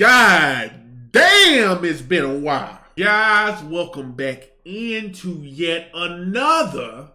God damn, it's been a while. Guys, welcome back into yet another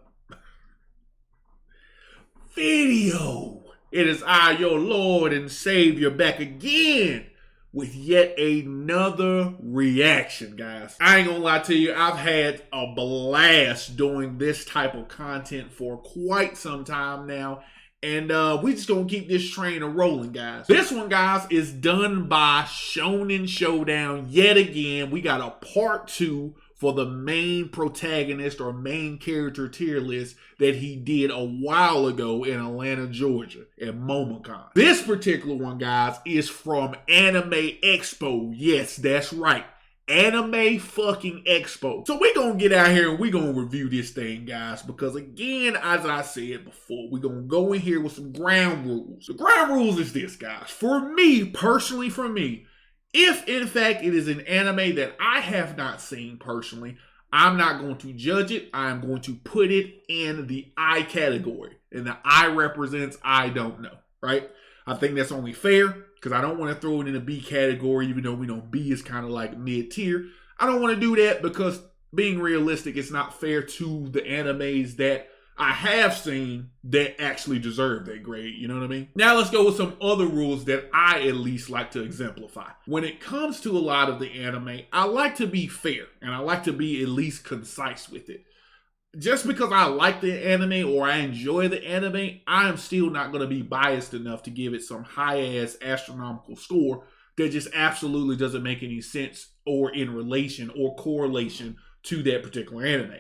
video. It is I, your Lord and Savior, back again with yet another reaction, guys. I ain't gonna lie to you, I've had a blast doing this type of content for quite some time now. And we just gonna keep this train a-rolling, guys. This one, guys, is done by Shonen Showdown yet again. We got a part 2 for the main protagonist or main character tier list that he did a while ago in Atlanta, Georgia at MomoCon. This particular one, guys, is from Anime Expo. Yes, that's right. Anime fucking Expo. So we're gonna get out here and we're gonna review this thing, guys, because again, as I said before, we're gonna go in here with some ground rules. The ground rules is this, guys. For me, personally, if in fact it is an anime that I have not seen personally, I'm not going to judge it. I'm going to put it in the I category. And the I represents I don't know, right? I think that's only fair, because I don't want to throw it in the B category, even though we know B is kind of like mid-tier. I don't want to do that because, being realistic, it's not fair to the animes that I have seen that actually deserve that grade, you know what I mean? Now let's go with some other rules that I at least like to exemplify. When it comes to a lot of the anime, I like to be fair, and I like to be at least concise with it. Just because I like the anime or I enjoy the anime, I am still not going to be biased enough to give it some high-ass astronomical score that just absolutely doesn't make any sense or in relation or correlation to that particular anime.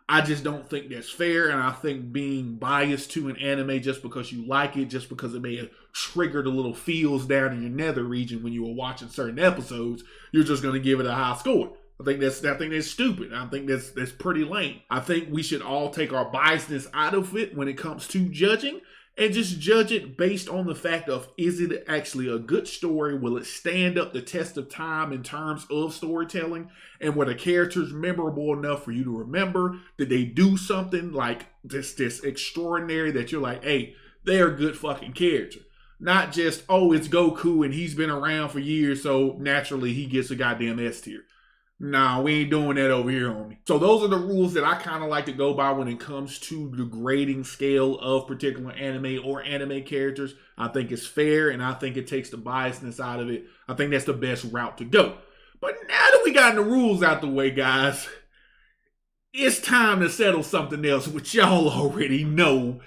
I just don't think that's fair, and I think being biased to an anime just because you like it, just because it may have triggered a little feels down in your nether region when you were watching certain episodes, you're just going to give it a high score. I think that's stupid. I think that's pretty lame. I think we should all take our biasness out of it when it comes to judging and just judge it based on the fact of, is it actually a good story? Will it stand up the test of time in terms of storytelling? And were the characters memorable enough for you to remember? Did they do something like this extraordinary that you're like, hey, they're a good fucking character? Not just, oh, it's Goku and he's been around for years, so naturally he gets a goddamn S tier. Nah, we ain't doing that over here, homie. So those are the rules that I kind of like to go by when it comes to the grading scale of particular anime or anime characters. I think it's fair, and I think it takes the biasness out of it. I think that's the best route to go. But now that we got the rules out the way, guys, it's time to settle something else, which y'all already know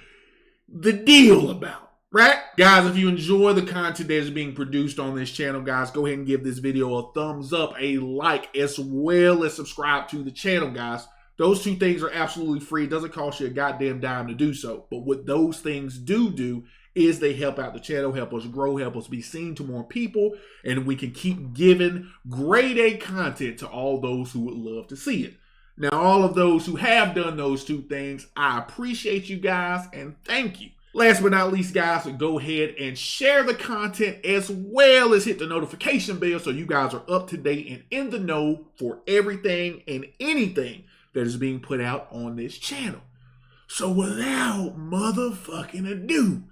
the deal about. Right? Guys, if you enjoy the content that is being produced on this channel, guys, go ahead and give this video a thumbs up, a like, as well as subscribe to the channel, guys. Those two things are absolutely free. It doesn't cost you a goddamn dime to do so. But what those things do is they help out the channel, help us grow, help us be seen to more people, and we can keep giving grade A content to all those who would love to see it. Now, all of those who have done those two things, I appreciate you guys, and thank you. Last but not least, guys, go ahead and share the content as well as hit the notification bell so you guys are up to date and in the know for everything and anything that is being put out on this channel. So without motherfucking ado,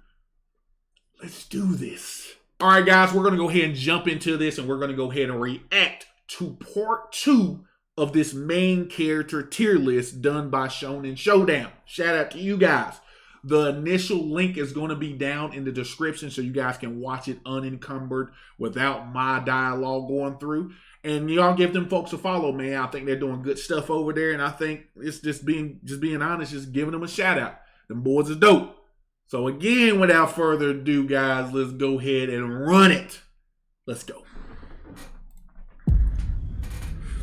let's do this. All right, guys, we're going to go ahead and jump into this, and we're going to go ahead and react to part 2 of this main character tier list done by Shonen Showdown. Shout out to you guys. The initial link is going to be down in the description so you guys can watch it unencumbered without my dialogue going through. And y'all give them folks a follow, man. I think they're doing good stuff over there, and I think it's just being honest, just giving them a shout out. Them boys are dope. So again, without further ado, guys, let's go ahead and run it. Let's go.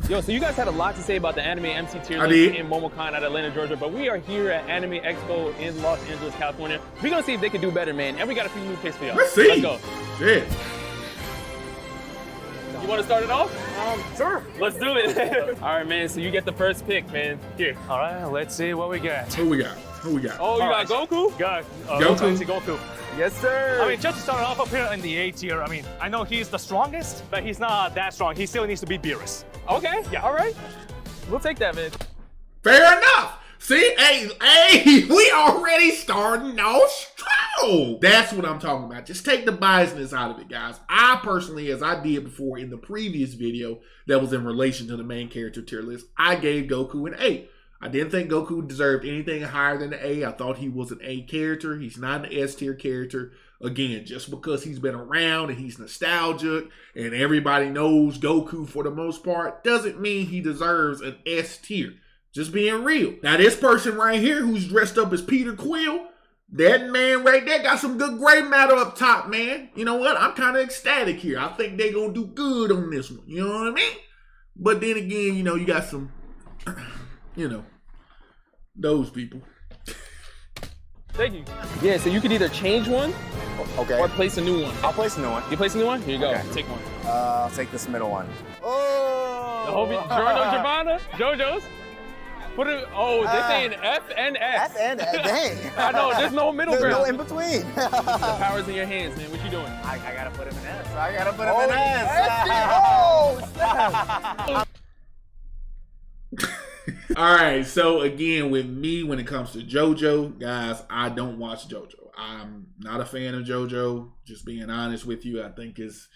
Yo, so you guys had a lot to say about the Anime MC tier list in MomoCon at Atlanta, Georgia, but we are here at Anime Expo in Los Angeles, California. We're gonna see if they can do better, man, and we got a few new picks for y'all. Let's see. Let's go. Shit. You want to start it off? Sure. Let's do it. All right, man, so you get the first pick, man. Here. All right, let's see what we got. Who we got? Who we got? Oh, you got Goku? Got Goku. Yes, sir. I mean, just to start off up here in the A tier, I mean, I know he's the strongest, but he's not that strong. He still needs to beat Beerus. Okay, yeah, all right. We'll take that, man. Fair enough. See, hey, we already starting off strong. No, that's what I'm talking about. Just take the biasness out of it, guys. I personally, as I did before in the previous video that was in relation to the main character tier list, I gave Goku an A. I didn't think Goku deserved anything higher than an A. I thought he was an A character. He's not an S tier character. Again, just because he's been around and he's nostalgic and everybody knows Goku for the most part doesn't mean he deserves an S tier. Just being real. Now, this person right here who's dressed up as Peter Quill, that man right there got some good gray matter up top, man. You know what? I'm kind of ecstatic here. I think they're going to do good on this one. You know what I mean? But then again, you know, you got some, you know, those people. Thank you. Yeah, so you could either change one or place a new one. I'll place a new one. You place a new one? Here you go. Okay. Take one. I'll take this middle one. Oh! The homie, Giovanna, JoJo's. Put it, oh, this ain't F and S. F and S, dang. I know, there's no middle There's ground. no in between. The power's in your hands, man. What you doing? I gotta put him in S. I gotta put him in S. Oh, All right, so again, with me, when it comes to JoJo, guys, I don't watch JoJo. I'm not a fan of JoJo. Just being honest with you, I think it's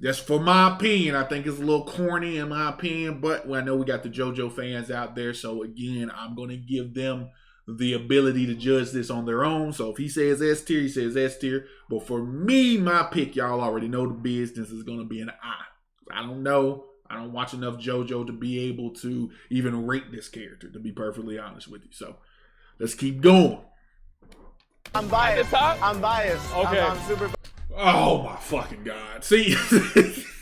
just for my opinion. I think it's a little corny in my opinion, but I know we got the JoJo fans out there. So again, I'm going to give them the ability to judge this on their own. So if he says S tier, he says S tier. But for me, my pick, y'all already know the business is going to be an I. I don't know. I don't watch enough JoJo to be able to even rate this character, to be perfectly honest with you. So let's keep going. I'm biased. I'm biased. Okay. I'm super. Oh my fucking God. See,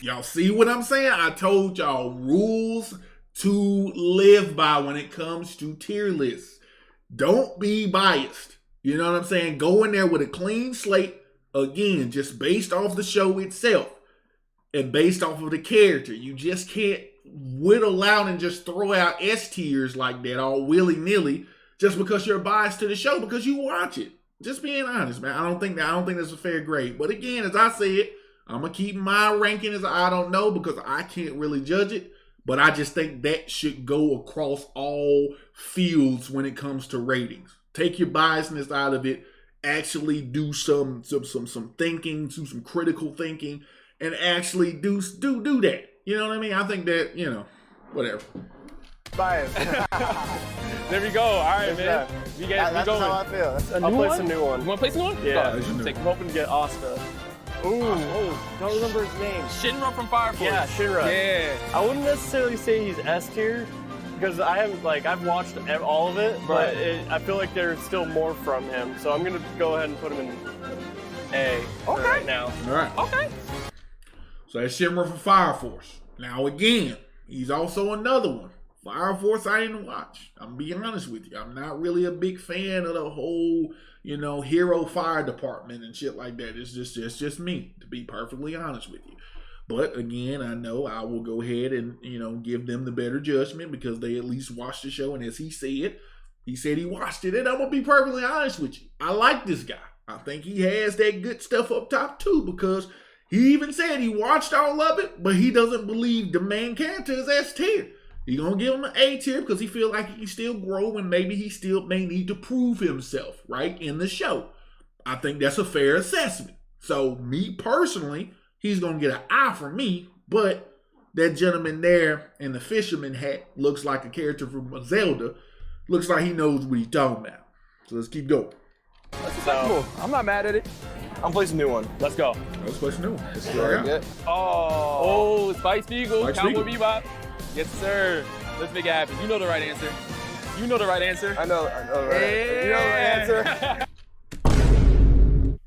y'all see what I'm saying? I told y'all rules to live by when it comes to tier lists. Don't be biased. You know what I'm saying? Go in there with a clean slate. Again, just based off the show itself and based off of the character. You just can't whittle out and just throw out S tiers like that all willy-nilly just because you're biased to the show because you watch it. Just being honest, man. I don't think that's a fair grade. But again, as I said, I'm going to keep my ranking as I don't know because I can't really judge it. But I just think that should go across all fields when it comes to ratings. Take your biasness out of it. Actually do some thinking, do some critical thinking, and actually do that. You know what I mean? I think that, you know, whatever. Biased. There we go. All right, man. That's how I feel. I'll place a new one. You want to place a new one? Yeah. Take I'm hoping to get Asta. Ooh. Don't remember his name. Shinra from Fire Force. Yeah, Shinra. Yeah. I wouldn't necessarily say he's S tier because I've watched all of it, but I feel like there's still more from him. So I'm gonna go ahead and put him in A right now. All right. Okay. So that's Shinra from Fire Force. Now again, he's also another one. Fire Force I didn't watch. I'm being honest with you. I'm not really a big fan of the whole, you know, hero fire department and shit like that. It's just me, to be perfectly honest with you. But again, I know I will go ahead and, you know, give them the better judgment because they at least watched the show. And as he said he watched it. And I'm going to be perfectly honest with you. I like this guy. I think he has that good stuff up top too because he even said he watched all of it, but he doesn't believe the main character is S tier. He's going to give him an A tier because he feels like he can still grow and maybe he still may need to prove himself, right, in the show. I think that's a fair assessment. So, me personally, he's going to get an I from me, but that gentleman there in the fisherman hat looks like a character from Zelda. Looks like he knows what he's talking about. So, let's keep going. That's acceptable. I'm not mad at it. I'm placing a new one. Let's go. Let's place a new one. Let's Very good. Oh, Spike Spiegel, Spike Cowboy Spiegel. Bebop. Yes, sir. Let's make it happen. You know the right answer. You know the right answer. I know the right answer. You know the answer.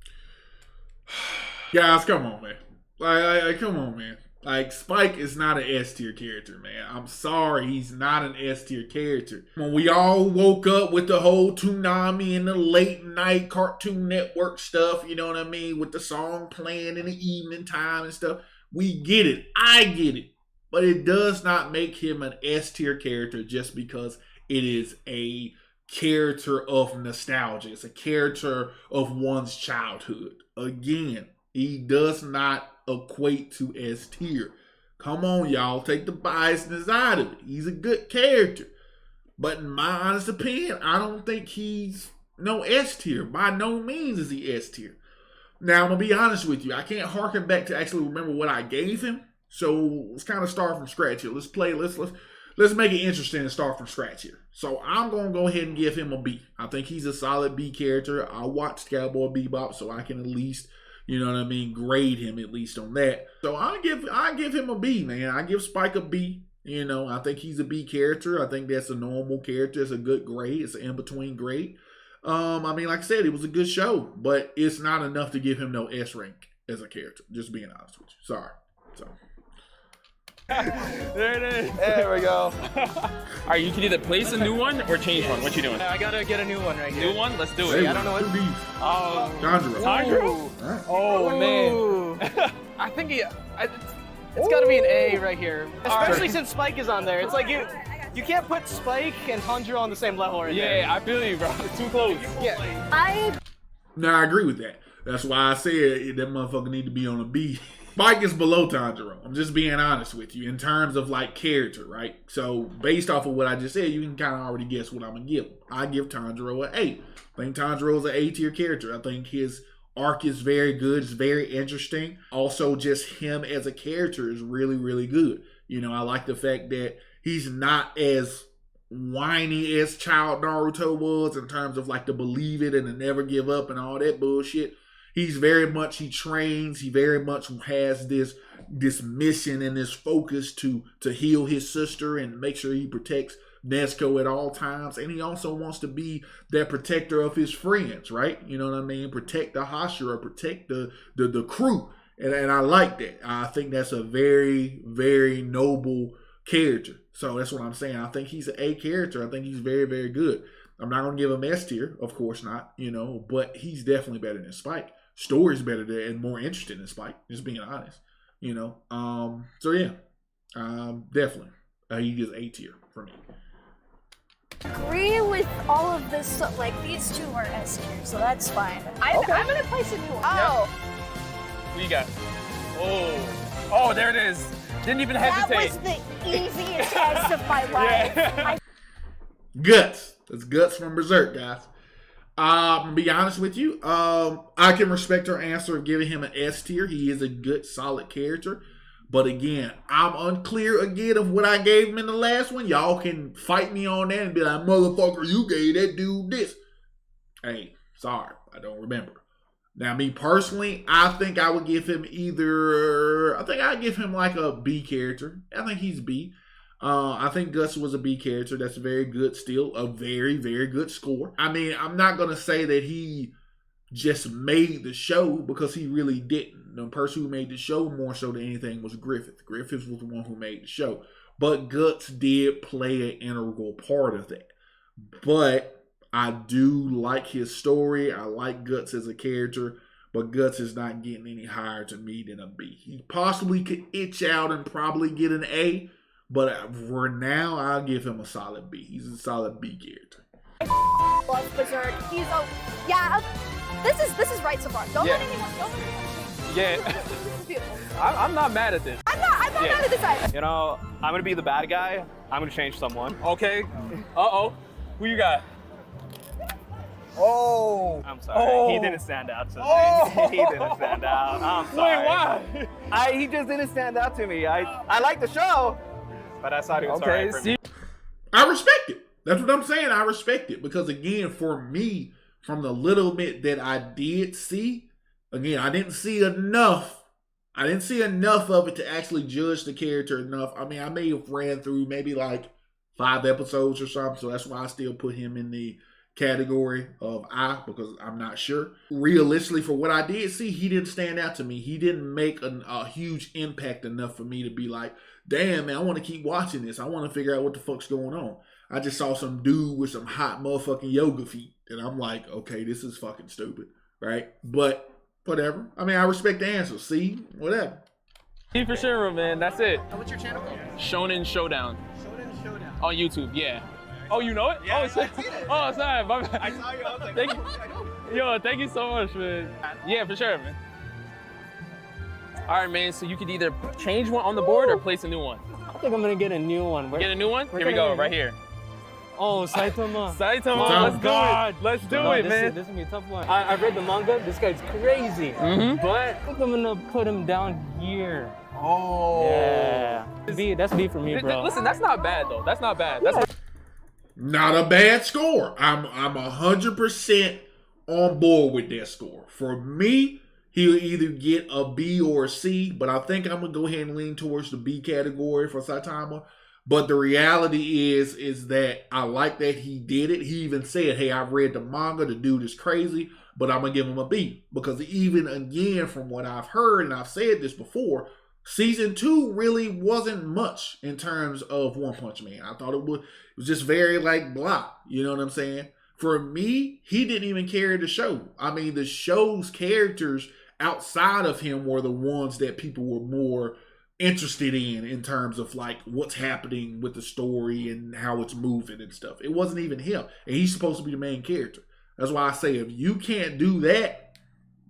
Guys, come on, man. Like, come on, man. Like, Spike is not an S tier character, man. I'm sorry, he's not an S tier character. When we all woke up with the whole Toonami and the late night Cartoon Network stuff, you know what I mean, with the song playing in the evening time and stuff, we get it. I get it. But it does not make him an S tier character just because it is a character of nostalgia. It's a character of one's childhood. Again, he does not equate to S tier. Come on, y'all. Take the biasness out of it. He's a good character. But in my honest opinion, I don't think he's no S tier. By no means is he S tier. Now, I'm going to be honest with you. I can't harken back to actually remember what I gave him. So let's kind of start from scratch here. Let's make it interesting and start from scratch here. So I'm going to go ahead and give him a B. I think he's a solid B character. I watched Cowboy Bebop, so I can at least, you know what I mean, grade him at least on that. So I give him a B, man. I give Spike a B. You know, I think he's a B character. I think that's a normal character. It's a good grade. It's an in-between grade. I mean, like I said, it was a good show, but it's not enough to give him no S rank as a character. Just being honest with you. Sorry. So. There it is. There we go. All right, you can either place a new one or change one. What you doing? I gotta get a new one right here. New one? Let's do Hey, it. I don't know what. Oh, Tanjiro. Tanjiro? Oh, man. I think it's gotta be an A right here. Especially since Spike is on there. It's like you can't put Spike and Tanjiro on the same level right there. Yeah, I feel you, bro. It's too close. Yeah. No, I agree with that. That's why I said that motherfucker need to be on a B. Spike is below Tanjiro. I'm just being honest with you in terms of like character, right? So based off of what I just said, you can kind of already guess what I'm gonna give him. I give Tanjiro an A. I think Tanjiro is an A tier character. I think his arc is very good. It's very interesting. Also, just him as a character is really, really good. You know, I like the fact that he's not as whiny as Child Naruto was in terms of like the believe it and the never give up and all that bullshit. He's very much, he trains, he very much has this mission and this focus to heal his sister and make sure he protects Nezuko at all times. And he also wants to be that protector of his friends, right? You know what I mean? Protect the Hashira, protect the crew. And I like that. I think that's a very, very noble character. So that's what I'm saying. I think he's an A character. I think he's very, very good. I'm not going to give him S tier, of course not, you know, but he's definitely better than Spike. Story's better than and more interesting than Spike, just being honest, you know. So yeah, definitely. He gets A tier for me. Agree with all of this stuff. Like, these two are S tier, so that's fine. I'm gonna place a new one. Oh. What you got? Oh, there it is. Didn't even hesitate. That was the easiest test of my life. Yeah. Guts. That's Guts from Berserk, guys. I'm gonna be honest with you. I can respect her answer of giving him an S tier. He is a good, solid character. But again, I'm unclear again of what I gave him in the last one. Y'all can fight me on that and be like, motherfucker, you gave that dude this. Hey, sorry, I don't remember. Now, me personally, I think I would give him I'd give him like a B character. I think he's B. I think Gus was a B character. That's very good still. A very, very good score. I mean, I'm not going to say that he just made the show because he really didn't. The person who made the show more so than anything was Griffith. Griffith was the one who made the show. But Guts did play an integral part of that. But I do like his story. I like Guts as a character. But Guts is not getting any higher to me than a B. He possibly could itch out and probably get an A. But for now, I'll give him a solid B. He's a solid B character. Love Berserk. He's a This is right so far. Don't let anyone. Yeah. Beautiful. I'm not mad at this. I'm not mad at this either. You know, I'm gonna be the bad guy. I'm gonna change someone. Okay. Uh-oh. Who you got? Oh. I'm sorry. Oh. He didn't stand out to me. He didn't stand out. I'm sorry. Wait, why? He just didn't stand out to me. I like the show, but I thought he was alright for me. I respect it. That's what I'm saying. I respect it. Because again, for me, from the little bit that I did see, again, I didn't see enough. I didn't see enough of it to actually judge the character enough. I mean, I may have ran through maybe like 5 episodes or something. So that's why I still put him in the category of I, because I'm not sure. Realistically, for what I did see, he didn't stand out to me. He didn't make a huge impact enough for me to be like, damn, man, I want to keep watching this. I want to figure out what the fuck's going on. I just saw some dude with some hot motherfucking yoga feet. And I'm like, okay, this is fucking stupid, right? But whatever. I mean, I respect the answer. See? Whatever. See for sure, man. That's it. What's your channel called? Shonen Showdown. Shonen Showdown. On YouTube, yeah. Oh, you know it? Yeah, I've seen it. Oh, sorry. My bad. I saw you. I was like, Thank you. I know. Yo, thank you so much, man. Yeah, for sure, man. All right, man. So you could either change one on the board or place a new one. I think I'm gonna get a new one. Get a new one? Here we go, right here. Oh, Saitama. Saitama, let's do it. Let's do it, man. This is gonna be a tough one. I read the manga. This guy's crazy. But I think I'm gonna put him down here. Oh. Yeah. That's B for me, bro. Listen, that's not bad though. That's not bad. That's Not a bad score. I'm 100% on board with that score. For me, he'll either get a B or a C, but I think I'm gonna go ahead and lean towards the B category for Saitama. But the reality is that I like that he did it. He even said, hey, I've read the manga, the dude is crazy, but I'm gonna give him a B. Because even again, from what I've heard, and I've said this before, Season 2 really wasn't much in terms of One Punch Man. I thought it was just very like blah. You know what I'm saying? For me, he didn't even carry the show. I mean, the show's characters outside of him were the ones that people were more interested in terms of like what's happening with the story and how it's moving and stuff. It wasn't even him. And he's supposed to be the main character. That's why I say if you can't do that,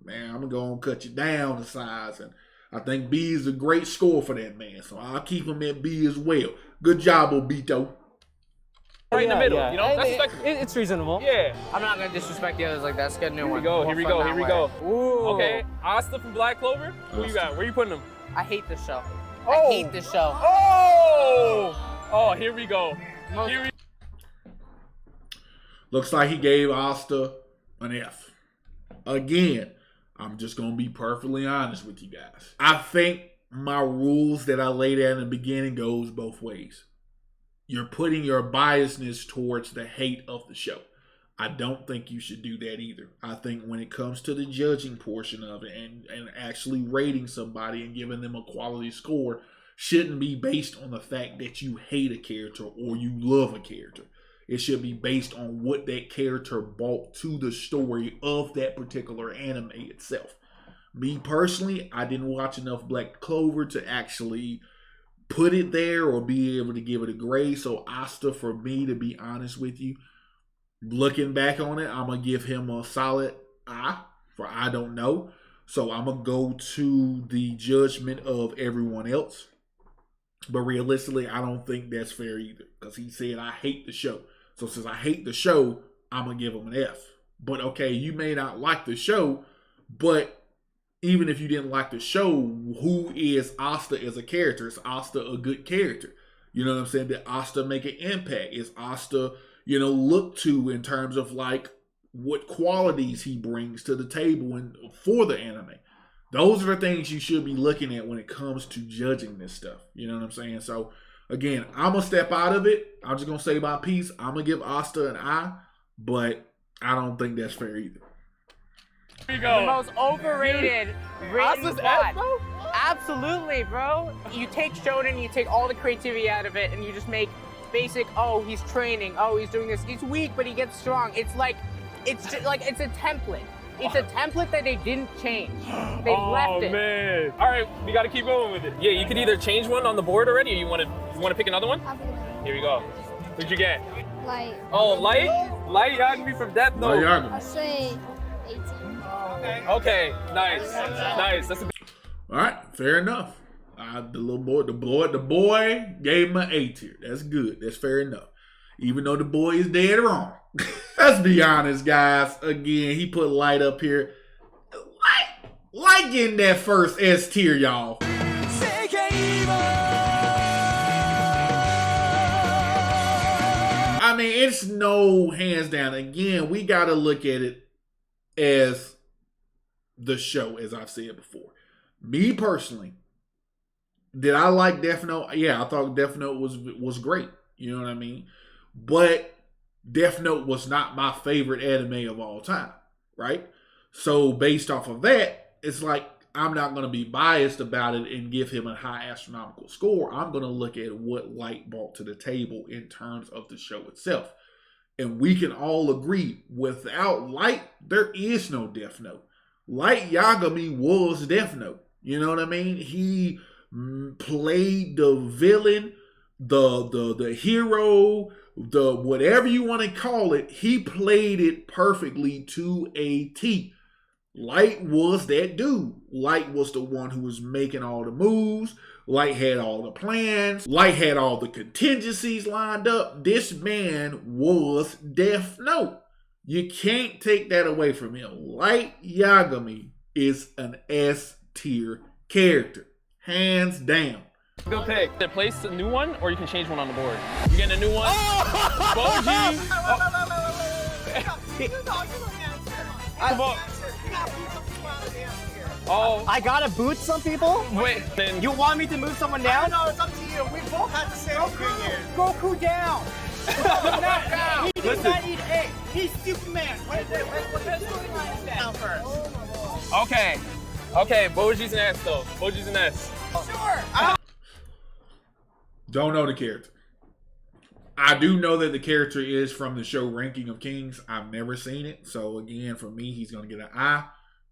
man, I'm going to cut you down to size. And I think B is a great score for that man. So I'll keep him at B as well. Good job, Obito. right in the middle, you know? That's respectable. It's reasonable. Yeah. I'm not gonna disrespect the others like that. Let's get a new one. Here we go. Ooh. Okay, Asta from Black Clover. Who you got? Where you putting him? I hate this show. I hate this show. Oh, here we go. Looks like he gave Asta an F. Again, I'm just going to be perfectly honest with you guys. I think my rules that I laid out in the beginning goes both ways. You're putting your biasness towards the hate of the show. I don't think you should do that either. I think when it comes to the judging portion of it and actually rating somebody and giving them a quality score shouldn't be based on the fact that you hate a character or you love a character. It should be based on what that character brought to the story of that particular anime itself. Me personally, I didn't watch enough Black Clover to actually put it there or be able to give it a grade. So Asta, for me, to be honest with you, looking back on it, I'm going to give him a solid I for I don't know. So I'm going to go to the judgment of everyone else. But realistically, I don't think that's fair either. Because he said, I hate the show. So since I hate the show, I'm going to give him an F. But okay, you may not like the show, but even if you didn't like the show, who is Asta as a character? Is Asta a good character? You know what I'm saying? Did Asta make an impact? Is Asta, looked to in terms of like what qualities he brings to the table and for the anime? Those are the things you should be looking at when it comes to judging this stuff. You know what I'm saying? So again, I'm going to step out of it. I'm just going to say my piece. I'm going to give Asta an I, but I don't think that's fair either. Here you go. The most overrated written plot. Absolutely, bro. You take shonen, you take all the creativity out of it, and you just make basic, oh, he's training, oh, he's doing this. He's weak, but he gets strong. It's just like it's a template. It's a template that they didn't change. They left it. Oh, man. All right, we got to keep going with it. Yeah, you could either change one on the board already, or you want to pick another one? Here we go. What'd you get? Light. Oh, Light? Light Yagami from Death Note. I'll say 18. Okay, nice. That's a All right, fair enough. The boy gave him an A tier. That's good. That's fair enough. Even though the boy is dead wrong. Let's be honest, guys. Again, he put Light up here. Light getting that first S tier, y'all. I mean, it's no hands down. Again, we got to look at it as the show, as I've said before. Me personally, did I like Death Note? Yeah, I thought Death Note was great. You know what I mean? But Death Note was not my favorite anime of all time, right? So based off of that, it's like I'm not going to be biased about it and give him a high astronomical score. I'm going to look at what Light brought to the table in terms of the show itself. And we can all agree, without Light, there is no Death Note. Light Yagami was Death Note. You know what I mean? He played the villain, the hero, the whatever you want to call it. He played it perfectly to a T. Light was that dude. Light was the one who was making all the moves, Light had all the plans. Light had all the contingencies lined up. This man was Death Note. You can't take that away from him. Light Yagami is an S tier character. Hands down. Good pick. Either place a new one or you can change one on the board. You getting a new one? Boji! Oh. I gotta boot some people? Wait, then You want me to move someone down? No, it's up to you. We both have the same opinion. Goku down! Down. He does not need A. He's Superman. Wait, down first. Okay. Okay, Boji's an S though. Boji's an S. Sure. Don't know the character. I do know that the character is from the show Ranking of Kings. I've never seen it. So again, for me, he's going to get an I.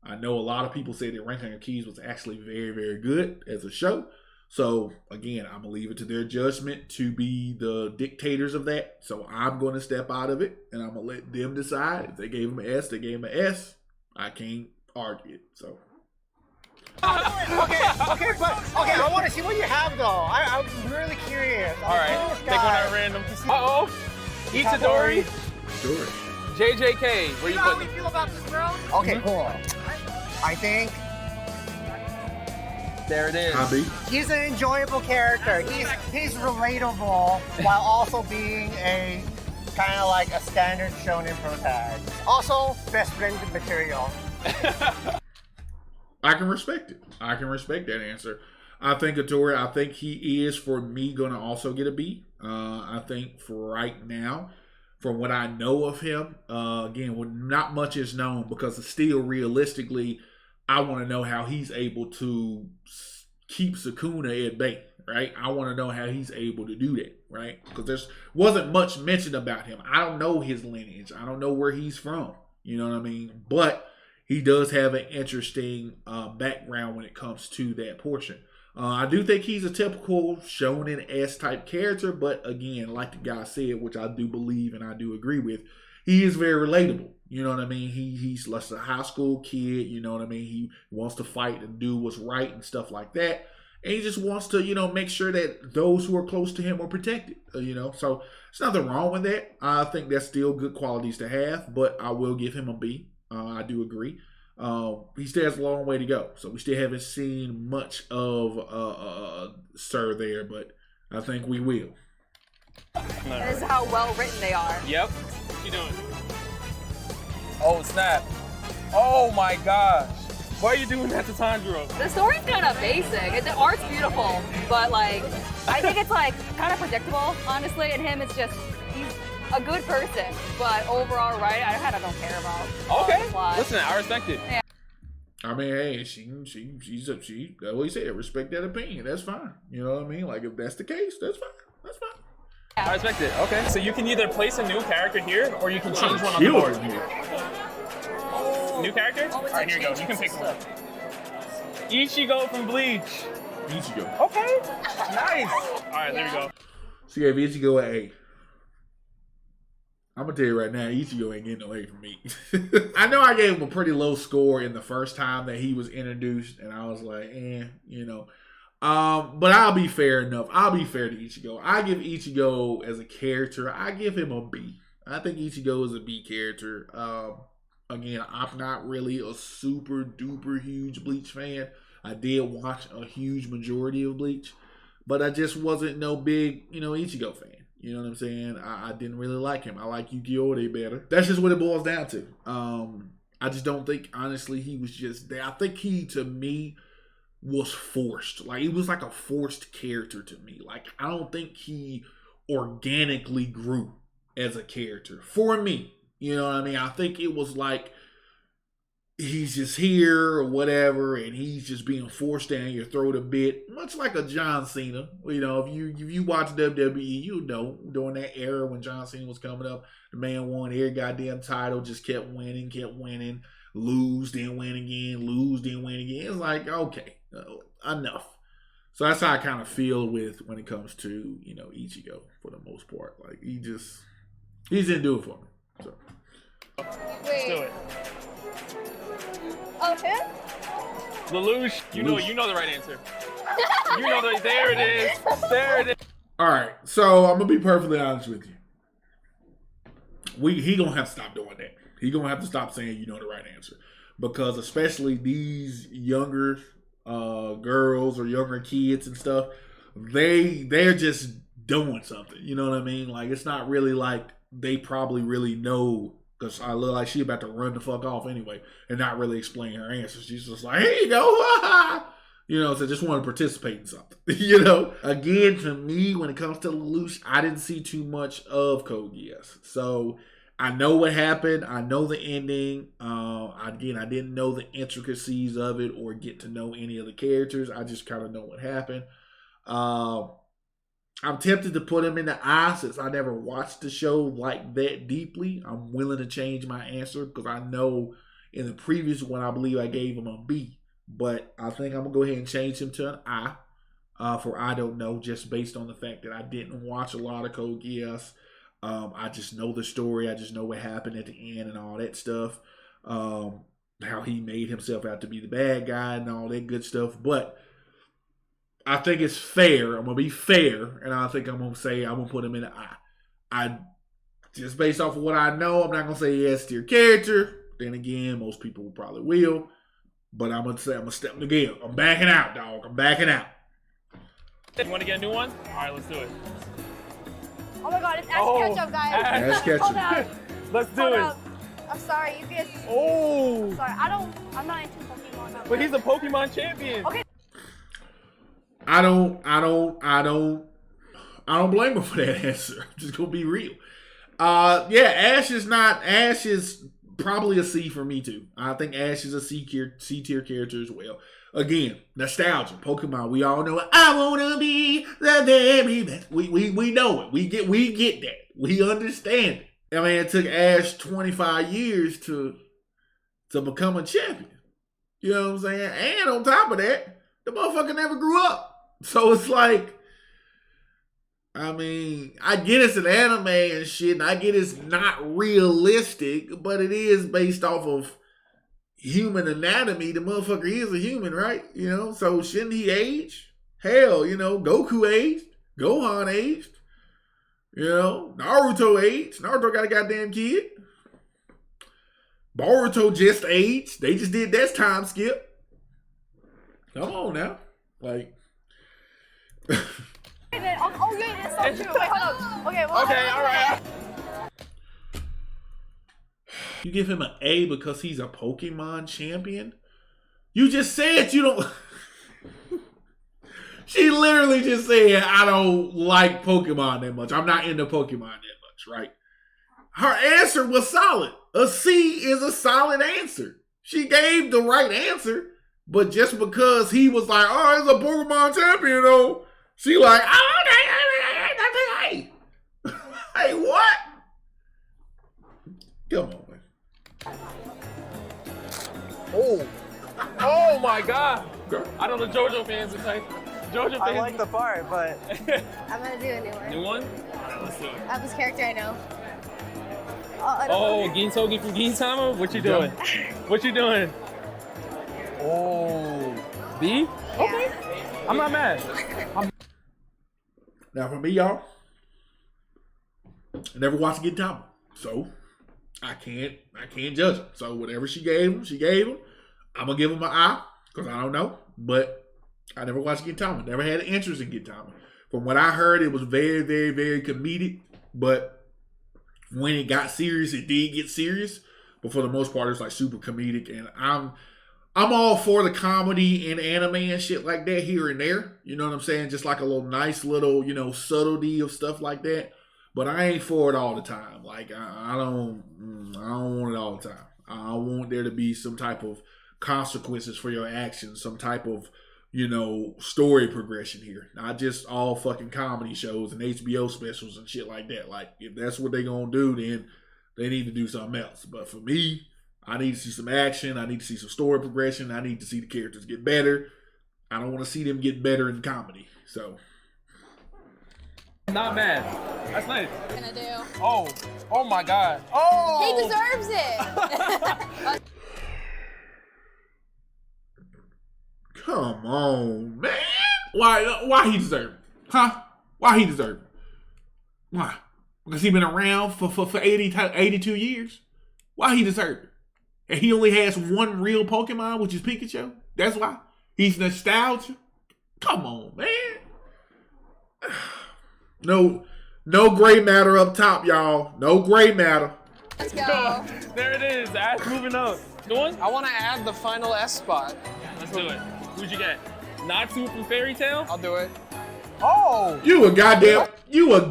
I know a lot of people say that Ranking of Kings was actually very, very good as a show. So again, I'm going to leave it to their judgment to be the dictators of that. So I'm going to step out of it and I'm going to let them decide. If they gave him an S, they gave him an S. I can't argue it. So. Okay, I want to see what you have though. I'm really curious. All right, take one at random. Uh-oh. Itadori. Sure. JJK. Where you How putting we him? feel about this girl? Okay, cool. I think There it is. Hobby. he's an enjoyable character. He's relatable while also being a kind of like a standard shonen protagonist. Also, best friend material. I can respect it. I can respect that answer. I think Hattori, I think he is, for me, going to also get a B. I think for right now, from what I know of him, again, not much is known because still realistically, I want to know how he's able to keep Sukuna at bay, right? I want to know how he's able to do that, right? Because there wasn't much mentioned about him. I don't know his lineage. I don't know where he's from. You know what I mean? But he does have an interesting background when it comes to that portion. I do think he's a typical shonen-esque type character, but again, like the guy said, which I do believe and I do agree with, he is very relatable. You know what I mean? He's like a high school kid. You know what I mean? He wants to fight and do what's right and stuff like that. And he just wants to, make sure that those who are close to him are protected. So there's nothing wrong with that. I think that's still good qualities to have, but I will give him a B. I do agree. He still has a long way to go, so we still haven't seen much of Sir there, but I think we will. This is how well written they are. Yep. What you doing? Oh, snap. Oh my gosh. Why are you doing that to Tanjiro? The story's kind of basic. The art's beautiful, but I think it's kind of predictable, honestly. And him, it's just, he's a good person, but overall, right? I kind of don't care about. Okay. Listen, I respect it. Yeah. I mean, hey, she's that's what he said. Respect that opinion. That's fine. You know what I mean? Like, if that's the case, that's fine. That's fine. I respect it. Okay. So you can either place a new character here, or you can change one on the board. New character? All right, here you go. You can pick one. Ichigo from Bleach. Ichigo. Okay. Nice. All right, there we go. She gave Ichigo an A. I'm gonna tell you right now, Ichigo ain't getting no A from me. I know I gave him a pretty low score in the first time that he was introduced, and I was like, but I'll be fair enough. I'll be fair to Ichigo. I give Ichigo as a character, I give him a B. I think Ichigo is a B character. Again, I'm not really a super duper huge Bleach fan. I did watch a huge majority of Bleach, but I just wasn't no big, Ichigo fan. You know what I'm saying? I didn't really like him. I like Yu-Gi-Oh! Better. That's just what it boils down to. I just don't think, honestly, he was just there. I think he, to me, was forced. Like, he was like a forced character to me. Like, I don't think he organically grew as a character. For me. You know what I mean? I think it was like he's just here or whatever, and he's just being forced down your throat a bit, much like a John Cena. If you watch WWE, you know during that era when John Cena was coming up, the man won every goddamn title, just kept winning, lose, then win again, lose, then win again. It's like, okay, enough. So that's how I kind of feel with when it comes to Ichigo for the most part. Like he didn't do it for me. So. Let's do it. Oh, him? Lelouch, you know the right answer. You know, there it is. There it is. All right, so I'm gonna be perfectly honest with you. He gonna have to stop doing that. He gonna have to stop saying you know the right answer, because especially these younger girls or younger kids and stuff, they're just doing something. You know what I mean? Like, it's not really like they probably really know, because I look like she about to run the fuck off anyway and not really explain her answers. She's just like, here you go. You know, so just want to participate in something. You know, again, to me, when it comes to Lelouch, I didn't see too much of Code Geass. So I know what happened. I know the ending. Again, I didn't know the intricacies of it or get to know any of the characters. I just kind of know what happened. I'm tempted to put him in the I, since I never watched the show like that deeply. I'm willing to change my answer because I know in the previous one, I believe I gave him a B. But I think I'm going to go ahead and change him to an I for I don't know, just based on the fact that I didn't watch a lot of Code Geass. I just know the story. I just know what happened at the end and all that stuff. How he made himself out to be the bad guy and all that good stuff. But I think it's fair. I'm going to be fair. And I think I'm going to say I'm going to put him in an I. Just based off of what I know, I'm not going to say S tier character. Then again, most people probably will. But I'm going to say I'm going to step again. I'm backing out, dog. I'm backing out. You want to get a new one? All right, let's do it. Oh my god, it's Ash Ketchup, guys. Ash Ketchup. Hold up. Let's do it. I'm sorry, you guys. Oh. Sorry, I'm not into Pokemon. But he's a Pokemon champion. Okay. I don't blame him for that answer. I'm just gonna be real. Yeah, Ash is probably a C for me too. I think Ash is a C tier character as well. Again, nostalgia, Pokemon. We all know it. I wanna be the very best. We know it. We get that. We understand it. I mean, it took Ash 25 years to become a champion. You know what I'm saying? And on top of that, the motherfucker never grew up. So it's like, I mean, I get it's an anime and shit, and I get it's not realistic, but it is based off of human anatomy. The motherfucker is a human, right? You know, so shouldn't he age? Hell, you know, Goku aged, Gohan aged, you know, Naruto aged. Naruto got a goddamn kid. Boruto just aged. They just did that time skip. Come on now. Like. Oh yeah, that's so true. Wait, hold up. Okay, well, okay, all right. You give him an A because he's a Pokemon champion? You just said you don't. She literally just said, I don't like Pokemon that much. I'm not into Pokemon that much, right? Her answer was solid. A C is a solid answer. She gave the right answer, but just because he was like, oh, he's a Pokemon champion, though. She like, oh, hey, hey, what? Come on, man. Oh my God. I know the JoJo fans are like, JoJo fans. I like the part, but. I'm gonna do a new one. New one? All right, let's do it. Of this character I know. Oh, Gintogi from Gintama? What you doing? What you doing? Oh, B? Okay. I'm not mad. Now for me, y'all, I never watched Gintama, so I can't judge him. So whatever she gave him. I'm gonna give him an I because I don't know, but I never watched Gintama. Never had an interest in Gintama. From what I heard, it was very, very, very comedic, but when it got serious, it did get serious. But for the most part, it's like super comedic, and I'm all for the comedy in anime and shit like that here and there. You know what I'm saying? Just like a little nice little, you know, subtlety of stuff like that. But I ain't for it all the time. Like I don't want it all the time. I want there to be some type of consequences for your actions, some type of, you know, story progression here. Not just all fucking comedy shows and HBO specials and shit like that. Like if that's what they gonna do, then they need to do something else. But for me, I need to see some action. I need to see some story progression. I need to see the characters get better. I don't want to see them get better in comedy. So. Not mad. That's nice. What can I do? Oh my God. Oh! He deserves it. Come on, man. Why he deserve it? Huh? Why he deserve it? Why? Because he been around for 82 years? Why he deserve it? And he only has one real Pokemon, which is Pikachu? That's why? He's nostalgia? Come on, man. No gray matter up top, y'all. No gray matter. Let's go. There it is. Ash moving up. Going? I want to add the final S spot. Let's do it. Who'd you get? Natsu from Fairy Tail? I'll do it. Oh! You a goddamn fool. You a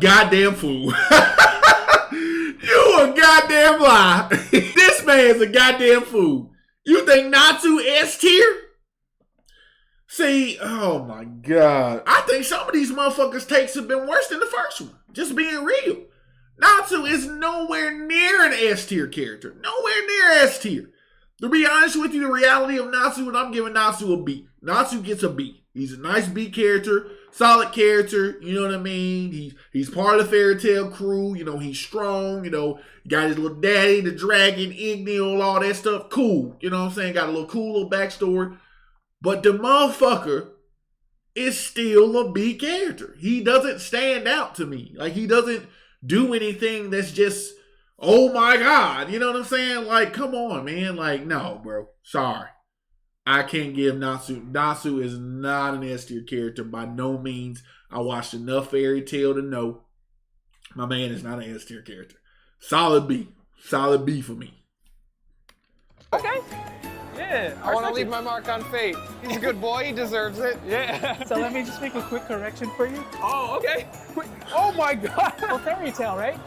goddamn lie. This man's a goddamn fool. You think Natsu S tier? See, oh my God. I think some of these motherfuckers' takes have been worse than the first one. Just being real. Natsu is nowhere near an S tier character. Nowhere near S tier. To be honest with you, the reality of Natsu, and I'm giving Natsu a B. Natsu gets a B. He's a nice B character, solid character, you know what I mean? He's part of the Fairy Tail crew, you know, he's strong, you know, got his little daddy, the dragon, Igneel, all that stuff. Cool, you know what I'm saying? Got a little cool little backstory. But the motherfucker is still a B character. He doesn't stand out to me. Like, he doesn't do anything that's just, oh my God, you know what I'm saying? Like, come on, man. Like, no, bro. Sorry. I can't give Natsu. Natsu is not an S tier character by no means. I watched enough Fairy Tail to know my man is not an S tier character. Solid B. Solid B for me. Okay. Yeah. I want to leave my mark on Fate. He's a good boy. He deserves it. Yeah. So let me just make a quick correction for you. Oh, okay. Quick. Oh my God. Well, Fairy Tail, right?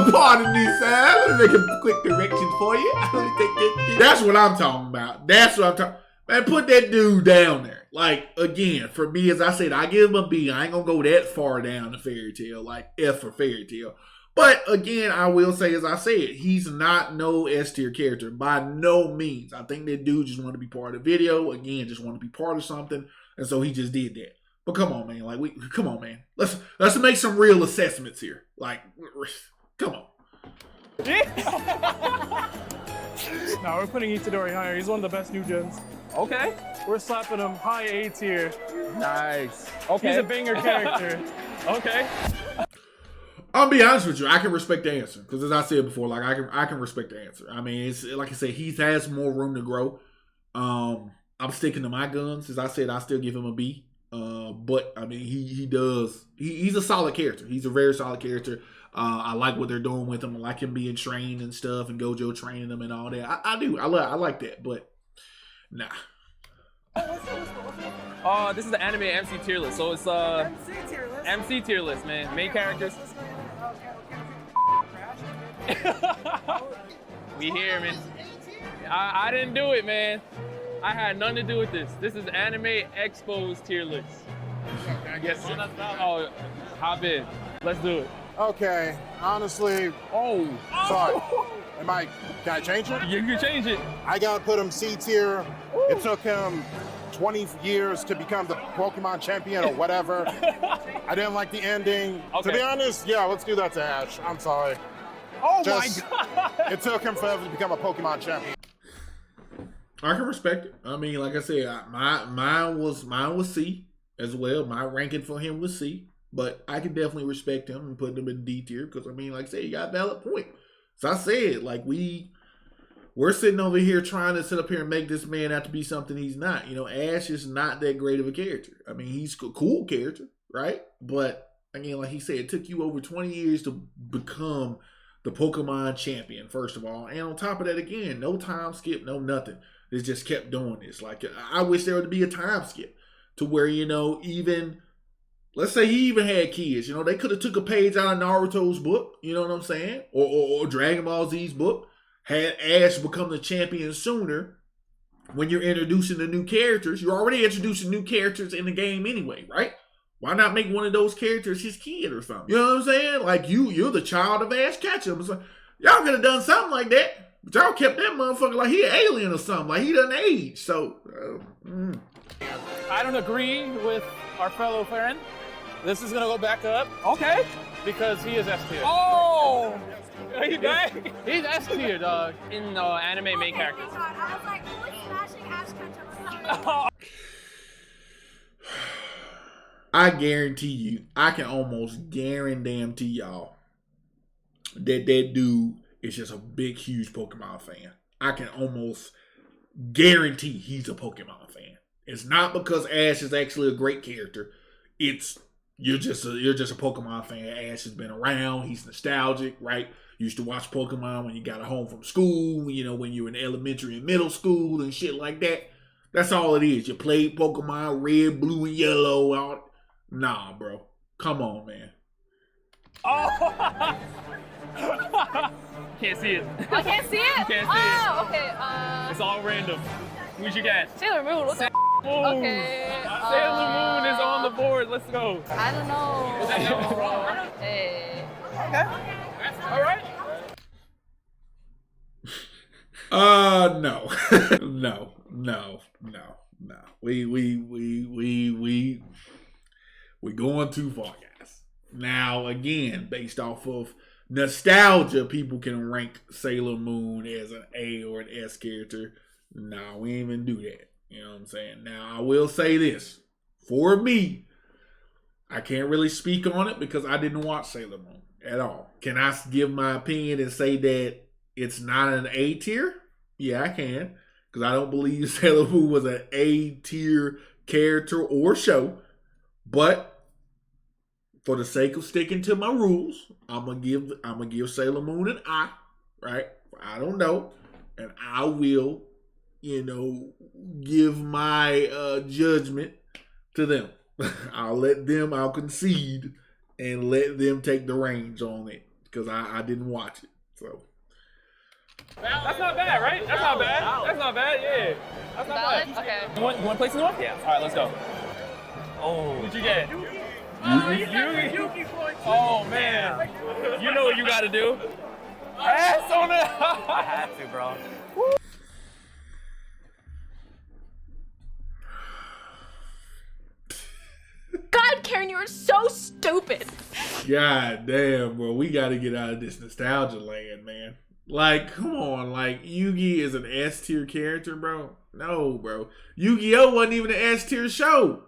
Pardon me, sir. Let me make a quick correction for you. That's what I'm talking about. That's what I'm talking. Man, put that dude down there. Like, again, for me, as I said, I give him a B. I ain't gonna go that far down to Fairy Tail, like F for Fairy Tail. But again, I will say, as I said, he's not no S tier character by no means. I think that dude just wanted to be part of the video. Again, just wanted to be part of something, and so he just did that. But come on, man. Like, come on, man. Let's make some real assessments here. Like, come on. No, we're putting Itadori higher. He's one of the best new gens. Okay. We're slapping him high A tier. Nice. Okay. He's a banger character. Okay. I'll be honest with you. I can respect the answer because, as I said before, like I can respect the answer. I mean, it's like I said, he has more room to grow. I'm sticking to my guns. As I said, I still give him a B. But I mean, he's a solid character. He's a very solid character. I like what they're doing with him. I like him being trained and stuff, and Gojo training him and all that. I do. I like that. But nah. This is the anime MC tier list. So it's MC tier list, man. Main characters. We here, man. I didn't do it, man. I had nothing to do with this. This is Anime Expo's tier list. Yes. Oh, hop in. Let's do it. Okay, honestly. Oh. Sorry. Can I change it? You can change it. I gotta put him C tier. It took him 20 years to become the Pokemon champion or whatever. I didn't like the ending. Okay. To be honest, yeah, let's do that to Ash. I'm sorry. Oh my God. It took him forever to become a Pokemon champion. I can respect it. I mean, like I said, mine was C as well. My ranking for him was C, but I can definitely respect him and put him in D tier because I mean, like I said, you got a valid point. So I said, like we're sitting over here trying to sit up here and make this man out to be something he's not. You know, Ash is not that great of a character. I mean, he's a cool character, right? But again, like he said, it took you over 20 years to become the Pokemon champion, first of all, and on top of that, again, no time skip, no nothing. They just kept doing this. Like, I wish there would be a time skip to where, you know, even, let's say he even had kids. You know, they could have took a page out of Naruto's book, you know what I'm saying? Or Dragon Ball Z's book. Had Ash become the champion sooner when you're introducing the new characters. You're already introducing new characters in the game anyway, right? Why not make one of those characters his kid or something? You know what I'm saying? Like, you're the child of Ash Ketchum. It's like, y'all could have done something like that. But y'all kept that motherfucker like he an alien or something. Like he doesn't age. So, I don't agree with our fellow friend. This is going to go back up. Okay. Because he is S tier. Oh! He's back. He's S tier, dog. In anime main characters. I was like, who is smashing Ash Ketchum? I guarantee you, I can almost guarantee y'all that dude is just a big, huge Pokemon fan. I can almost guarantee he's a Pokemon fan. It's not because Ash is actually a great character. It's you're just a Pokemon fan. Ash has been around. He's nostalgic, right? You used to watch Pokemon when you got home from school, you know, when you were in elementary and middle school and shit like that. That's all it is. You played Pokemon red, blue, and yellow out. Nah, bro. Come on, man. Oh! Can't see it. I can't see it? You can't see it. Oh, okay. It's all random. Who'd you get? Sailor Moon. Sailor Moon. Okay. Sailor Moon is on the board. Let's go. I don't know. Hey. Okay. All right. No. No. We're going too far, guys. Now, again, based off of nostalgia, people can rank Sailor Moon as an A or an S character. No, we ain't even do that. You know what I'm saying? Now, I will say this. For me, I can't really speak on it because I didn't watch Sailor Moon at all. Can I give my opinion and say that it's not an A tier? Yeah, I can. Because I don't believe Sailor Moon was an A tier character or show. But for the sake of sticking to my rules, I'm gonna give Sailor Moon an I, right? I don't know. And I will, give my judgment to them. I'll concede and let them take the reins on it. Because I didn't watch it. So That's not bad, right? That's not bad. That's not bad, yeah. That's not Valid? bad. Okay. You want to place in the one? Yeah. All right, let's go. Oh. What'd you get? Yugi. Oh, man. You know what you got to do. Ass on it. I had to, bro. God, Karen, you are so stupid. God damn, bro. We got to get out of this nostalgia land, man. Like, come on. Like, Yugi is an S tier character, bro. No, bro. Yu-Gi-Oh! Wasn't even an S tier show.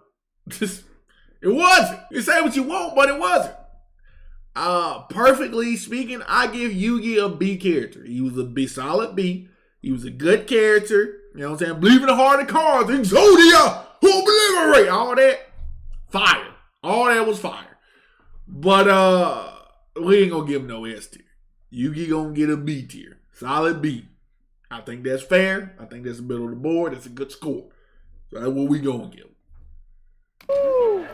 It wasn't. You say what you want, but it wasn't. Perfectly speaking, I give Yugi a B character. He was a B, solid B. He was a good character. You know what I'm saying? Believe in the heart of cards. Exodia! Who obliterate? All that. Fire. All that was fire. But we ain't gonna give him no S tier. Yugi gonna get a B tier. Solid B. I think that's fair. I think that's the middle of the board. That's a good score. So that's what we gonna give him. Woo!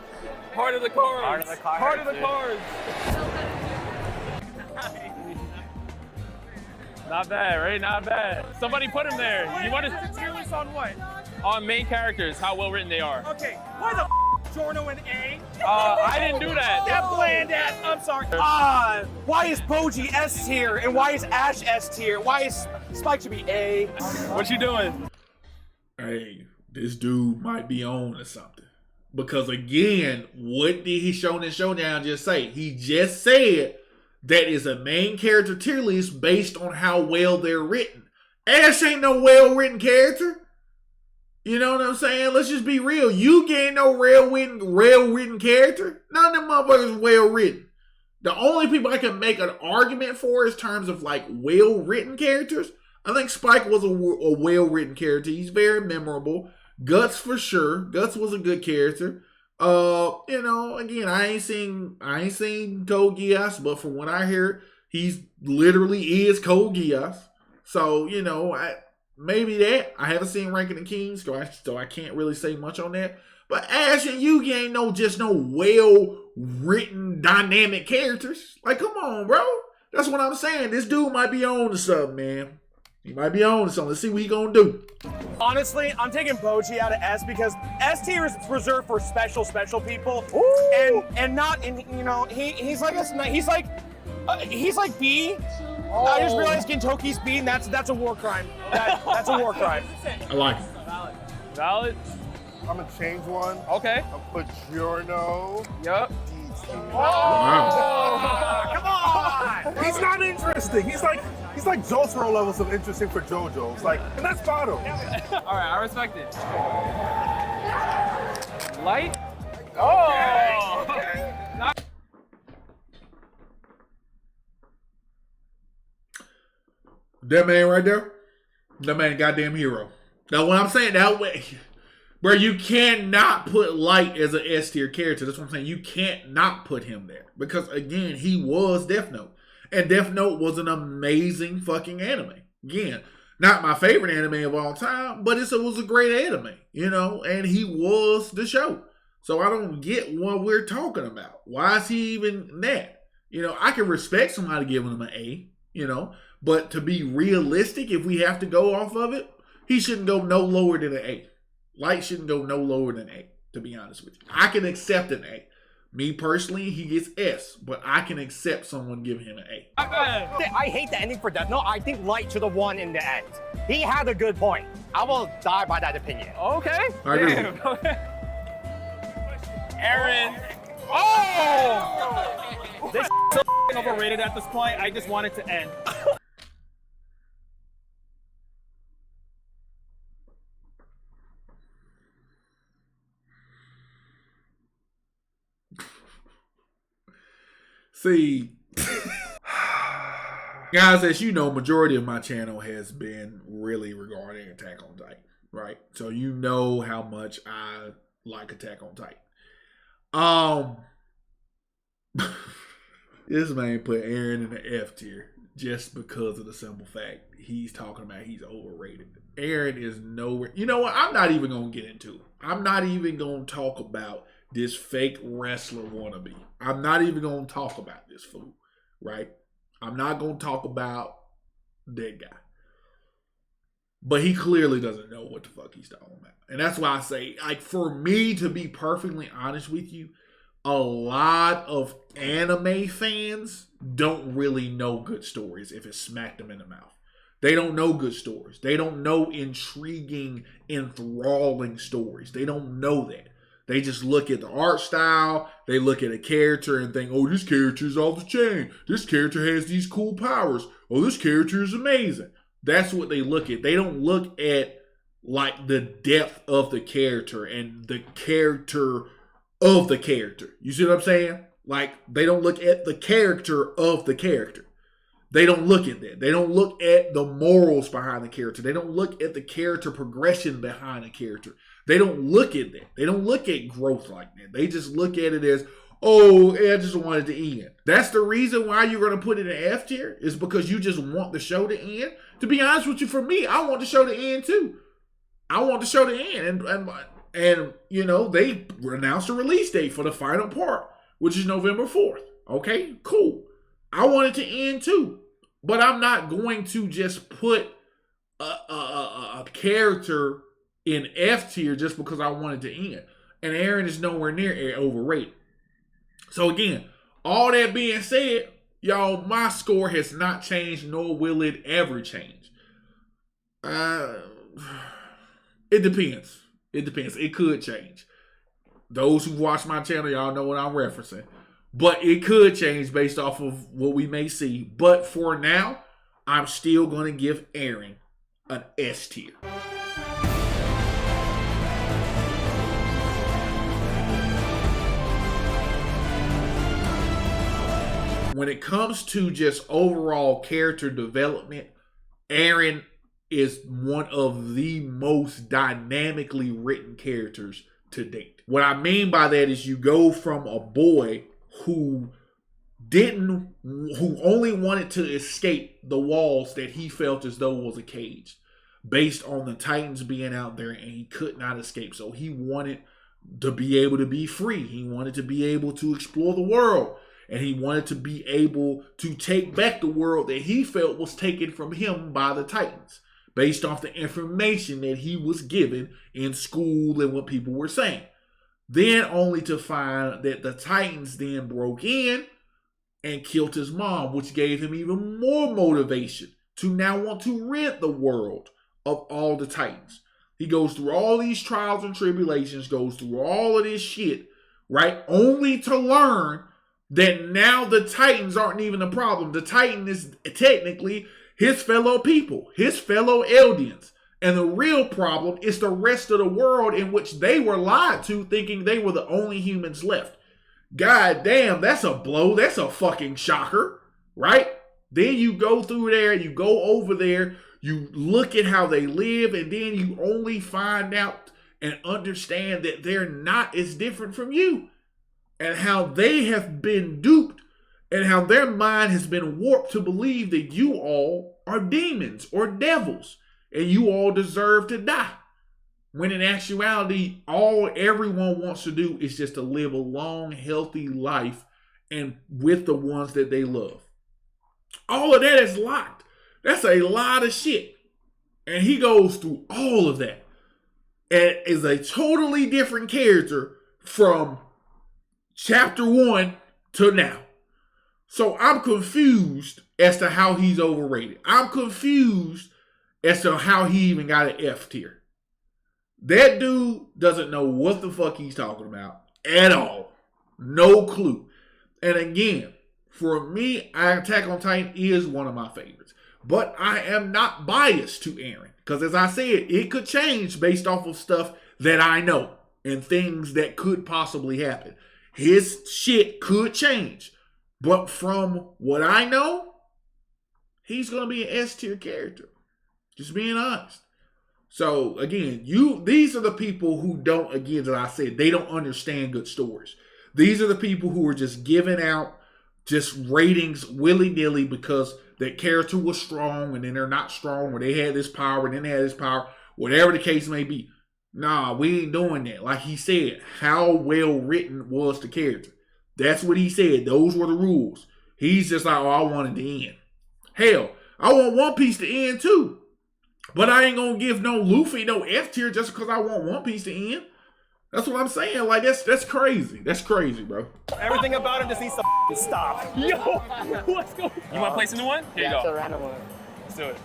Heart of the cards. Heart of the cards. Heart of the cards. Not bad, right? Not bad. Somebody put him there. You want to tier list on what? on main characters, how well written they are. Okay, why the Jorno an A? I didn't do that. That bland ass. I'm sorry. Why is Poji S tier and why is Ash S tier? Why is Spike should be A? What you doing? Hey, this dude might be on to something. Because again, what did he Shonen Showdown just say? He just said that is a main character tier list based on how well they're written. Ash ain't no well-written character. You know what I'm saying? Let's just be real. Yugi ain't no well-written character. None of them motherfuckers well-written. The only people I can make an argument for is terms of like well-written characters. I think Spike was a well-written character. He's very memorable. Guts for sure. Guts was a good character. Again, I ain't seen Code Geass, but from what I hear, he's literally is Code Geass. So, maybe that. I haven't seen Ranking the Kings, so I can't really say much on that. But Ash and Yugi ain't no well-written, dynamic characters. Like, come on, bro. That's what I'm saying. This dude might be on to something, man. He might be on to something. Let's see what he gonna do. Honestly, I'm taking Boji out of S because S tier is reserved for special people. Ooh. And not in he's like B. Oh. I just realized Gintoki's B, and that's a war crime. That's a war crime. I like it. Valid. I'm gonna change one. Okay. I'll put Giorno. Yup. Oh, come on! He's not interesting. He's like Jotaro levels of interesting for JoJo's. Like, and that's Bottom. All right, I respect it. Light. Oh! That man right there, that man a goddamn hero. Now, when I'm saying that way, bro, you cannot put Light as an S tier character. That's what I'm saying. You can't not put him there. Because, again, he was Death Note. And Death Note was an amazing fucking anime. Again, not my favorite anime of all time, but it was a great anime, you know, and he was the show. So I don't get what we're talking about. Why is he even that? You know, I can respect somebody giving him an A, you know, but to be realistic, if we have to go off of it, he shouldn't go no lower than an A. Light shouldn't go no lower than A, to be honest with you. I can accept an A. Me personally, he gets S, but I can accept someone giving him an A. I hate the ending for Death Note. I think Light should have won in the end. He had a good point. I will die by that opinion. Okay. I agree. Aaron. Oh! This so overrated at this point. I just want it to end. See, guys, as you know, majority of my channel has been really regarding Attack on Titan, right? So you know how much I like Attack on Titan. This man put Aaron in the F tier just because of the simple fact he's talking about he's overrated. Aaron is nowhere. You know what? I'm not even going to get into it. I'm not even going to talk about this fake wrestler wannabe. I'm not even going to talk about this fool, right? I'm not going to talk about that guy. But he clearly doesn't know what the fuck he's talking about. And that's why I say, like, for me to be perfectly honest with you, a lot of anime fans don't really know good stories if it smacked them in the mouth. They don't know good stories. They don't know intriguing, enthralling stories. They don't know that. They just look at the art style, they look at a character and think, oh, this character is off the chain. This character has these cool powers. Oh, this character is amazing. That's what they look at. They don't look at, like, the depth of the character and the character of the character. You see what I'm saying? Like, they don't look at the character of the character. They don't look at that. They don't look at the morals behind the character. They don't look at the character progression behind the character. They don't look at that. They don't look at growth like that. They just look at it as, oh, I just wanted to end. That's the reason why you're going to put it in F tier, is because you just want the show to end. To be honest with you, for me, I want the show to end too. I want the show to end. And you know, they announced a release date for the final part, which is November 4th. Okay, cool. I want it to end too. But I'm not going to just put a character in F tier just because I want it to end. And Aaron is nowhere near overrated. So again, all that being said, y'all, my score has not changed, nor will it ever change. It depends. It depends. It could change. Those who watch my channel, y'all know what I'm referencing. But it could change based off of what we may see. But for now, I'm still going to give Aaron an S tier. When it comes to just overall character development, Aaron is one of the most dynamically written characters to date. What I mean by that is you go from a boy who only wanted to escape the walls that he felt as though was a cage, based on the Titans being out there, and he could not escape. So he wanted to be able to be free. He wanted to be able to explore the world. And he wanted to be able to take back the world that he felt was taken from him by the Titans, based off the information that he was given in school and what people were saying. Then only to find that the Titans then broke in and killed his mom, which gave him even more motivation to now want to rid the world of all the Titans. He goes through all these trials and tribulations, goes through all of this shit, right? Only to learn that now the Titans aren't even a problem. The Titan is technically his fellow people, his fellow Eldians. And the real problem is the rest of the world in which they were lied to, thinking they were the only humans left. God damn, that's a blow. That's a fucking shocker, right? Then you go through there, you go over there, you look at how they live, and then you only find out and understand that they're not as different from you. And how they have been duped, and how their mind has been warped to believe that you all are demons or devils, and you all deserve to die. When in actuality, all everyone wants to do is just to live a long, healthy life and with the ones that they love. All of that is locked. That's a lot of shit. And he goes through all of that. And is a totally different character from chapter 1 to now. So I'm confused as to how he's overrated. I'm confused as to how he even got an F tier. That dude doesn't know what the fuck he's talking about at all. No clue. And again, for me, Attack on Titan is one of my favorites. But I am not biased to Aaron. Because as I said, it could change based off of stuff that I know. And things that could possibly happen. His shit could change. But from what I know, he's going to be an S tier character. Just being honest. So, again, these are the people who don't, again, as I said, they don't understand good stories. These are the people who are just giving out just ratings willy-nilly because that character was strong and then they're not strong, or they had this power and then they had this power, whatever the case may be. Nah, we ain't doing that. Like he said, how well written was the character? That's what he said. Those were the rules. He's just like, oh, I wanted to end. Hell, I want One Piece to end too. But I ain't gonna give no Luffy no F tier just because I want One Piece to end. That's what I'm saying. Like, that's crazy. That's crazy, bro. Everything about him just needs to stop. Yo, let's go. You want to place a new one? Here you go. It's a random one. Let's do it.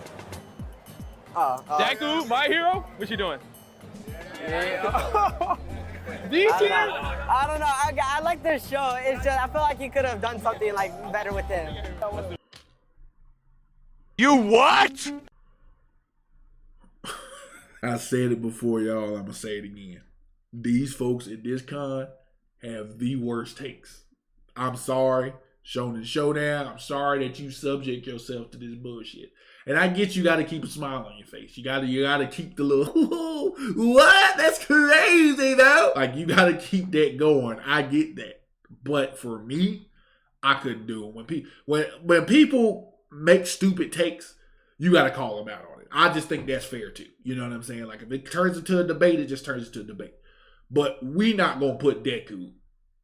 Deku, my hero. What you doing? Yeah. D tier. I don't know. I like this show. It's just I feel like you could have done something like better with him. You what? I said it before, y'all. I'm gonna say it again. These folks at this con have the worst takes. I'm sorry, Shonen Showdown. I'm sorry that you subject yourself to this bullshit. And I get you got to keep a smile on your face. You got to keep the little what? That's crazy though. Like you got to keep that going. I get that, but for me, I couldn't do it. When people make stupid takes, you got to call them out on it. I just think that's fair too. You know what I'm saying? Like if it turns into a debate, it just turns into a debate. But we not gonna put Deku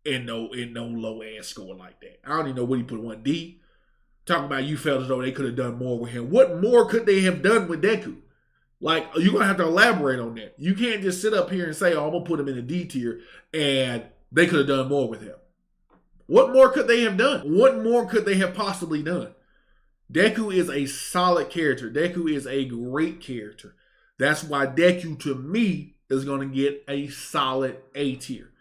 in no low ass score like that. I don't even know what he put 1D. Talking about you felt as though they could have done more with him. What more could they have done with Deku? Like, you're going to have to elaborate on that. You can't just sit up here and say, oh, I'm going to put him in a D tier, and they could have done more with him. What more could they have done? What more could they have possibly done? Deku is a solid character. Deku is a great character. That's why Deku, to me, is going to get a solid A tier.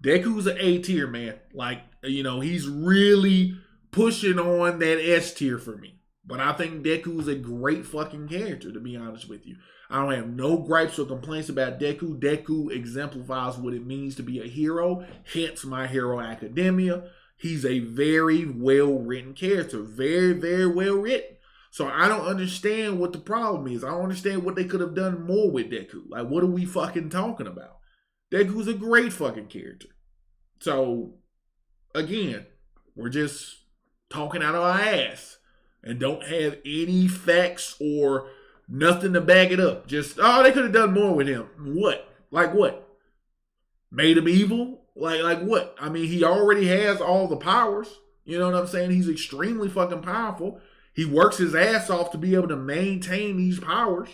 Deku's an A tier, man. Like, you know, he's really pushing on that S tier for me. But I think Deku is a great fucking character, to be honest with you. I don't have no gripes or complaints about Deku. Deku exemplifies what it means to be a hero, hence My Hero Academia. He's a very well-written character. Very, very well-written. So I don't understand what the problem is. I don't understand what they could have done more with Deku. Like, what are we fucking talking about? Deku's a great fucking character. So, again, we're just talking out of our ass and don't have any facts or nothing to back it up. Just, oh, they could have done more with him. What? Like what? Made him evil? Like what? I mean, he already has all the powers. You know what I'm saying? He's extremely fucking powerful. He works his ass off to be able to maintain these powers,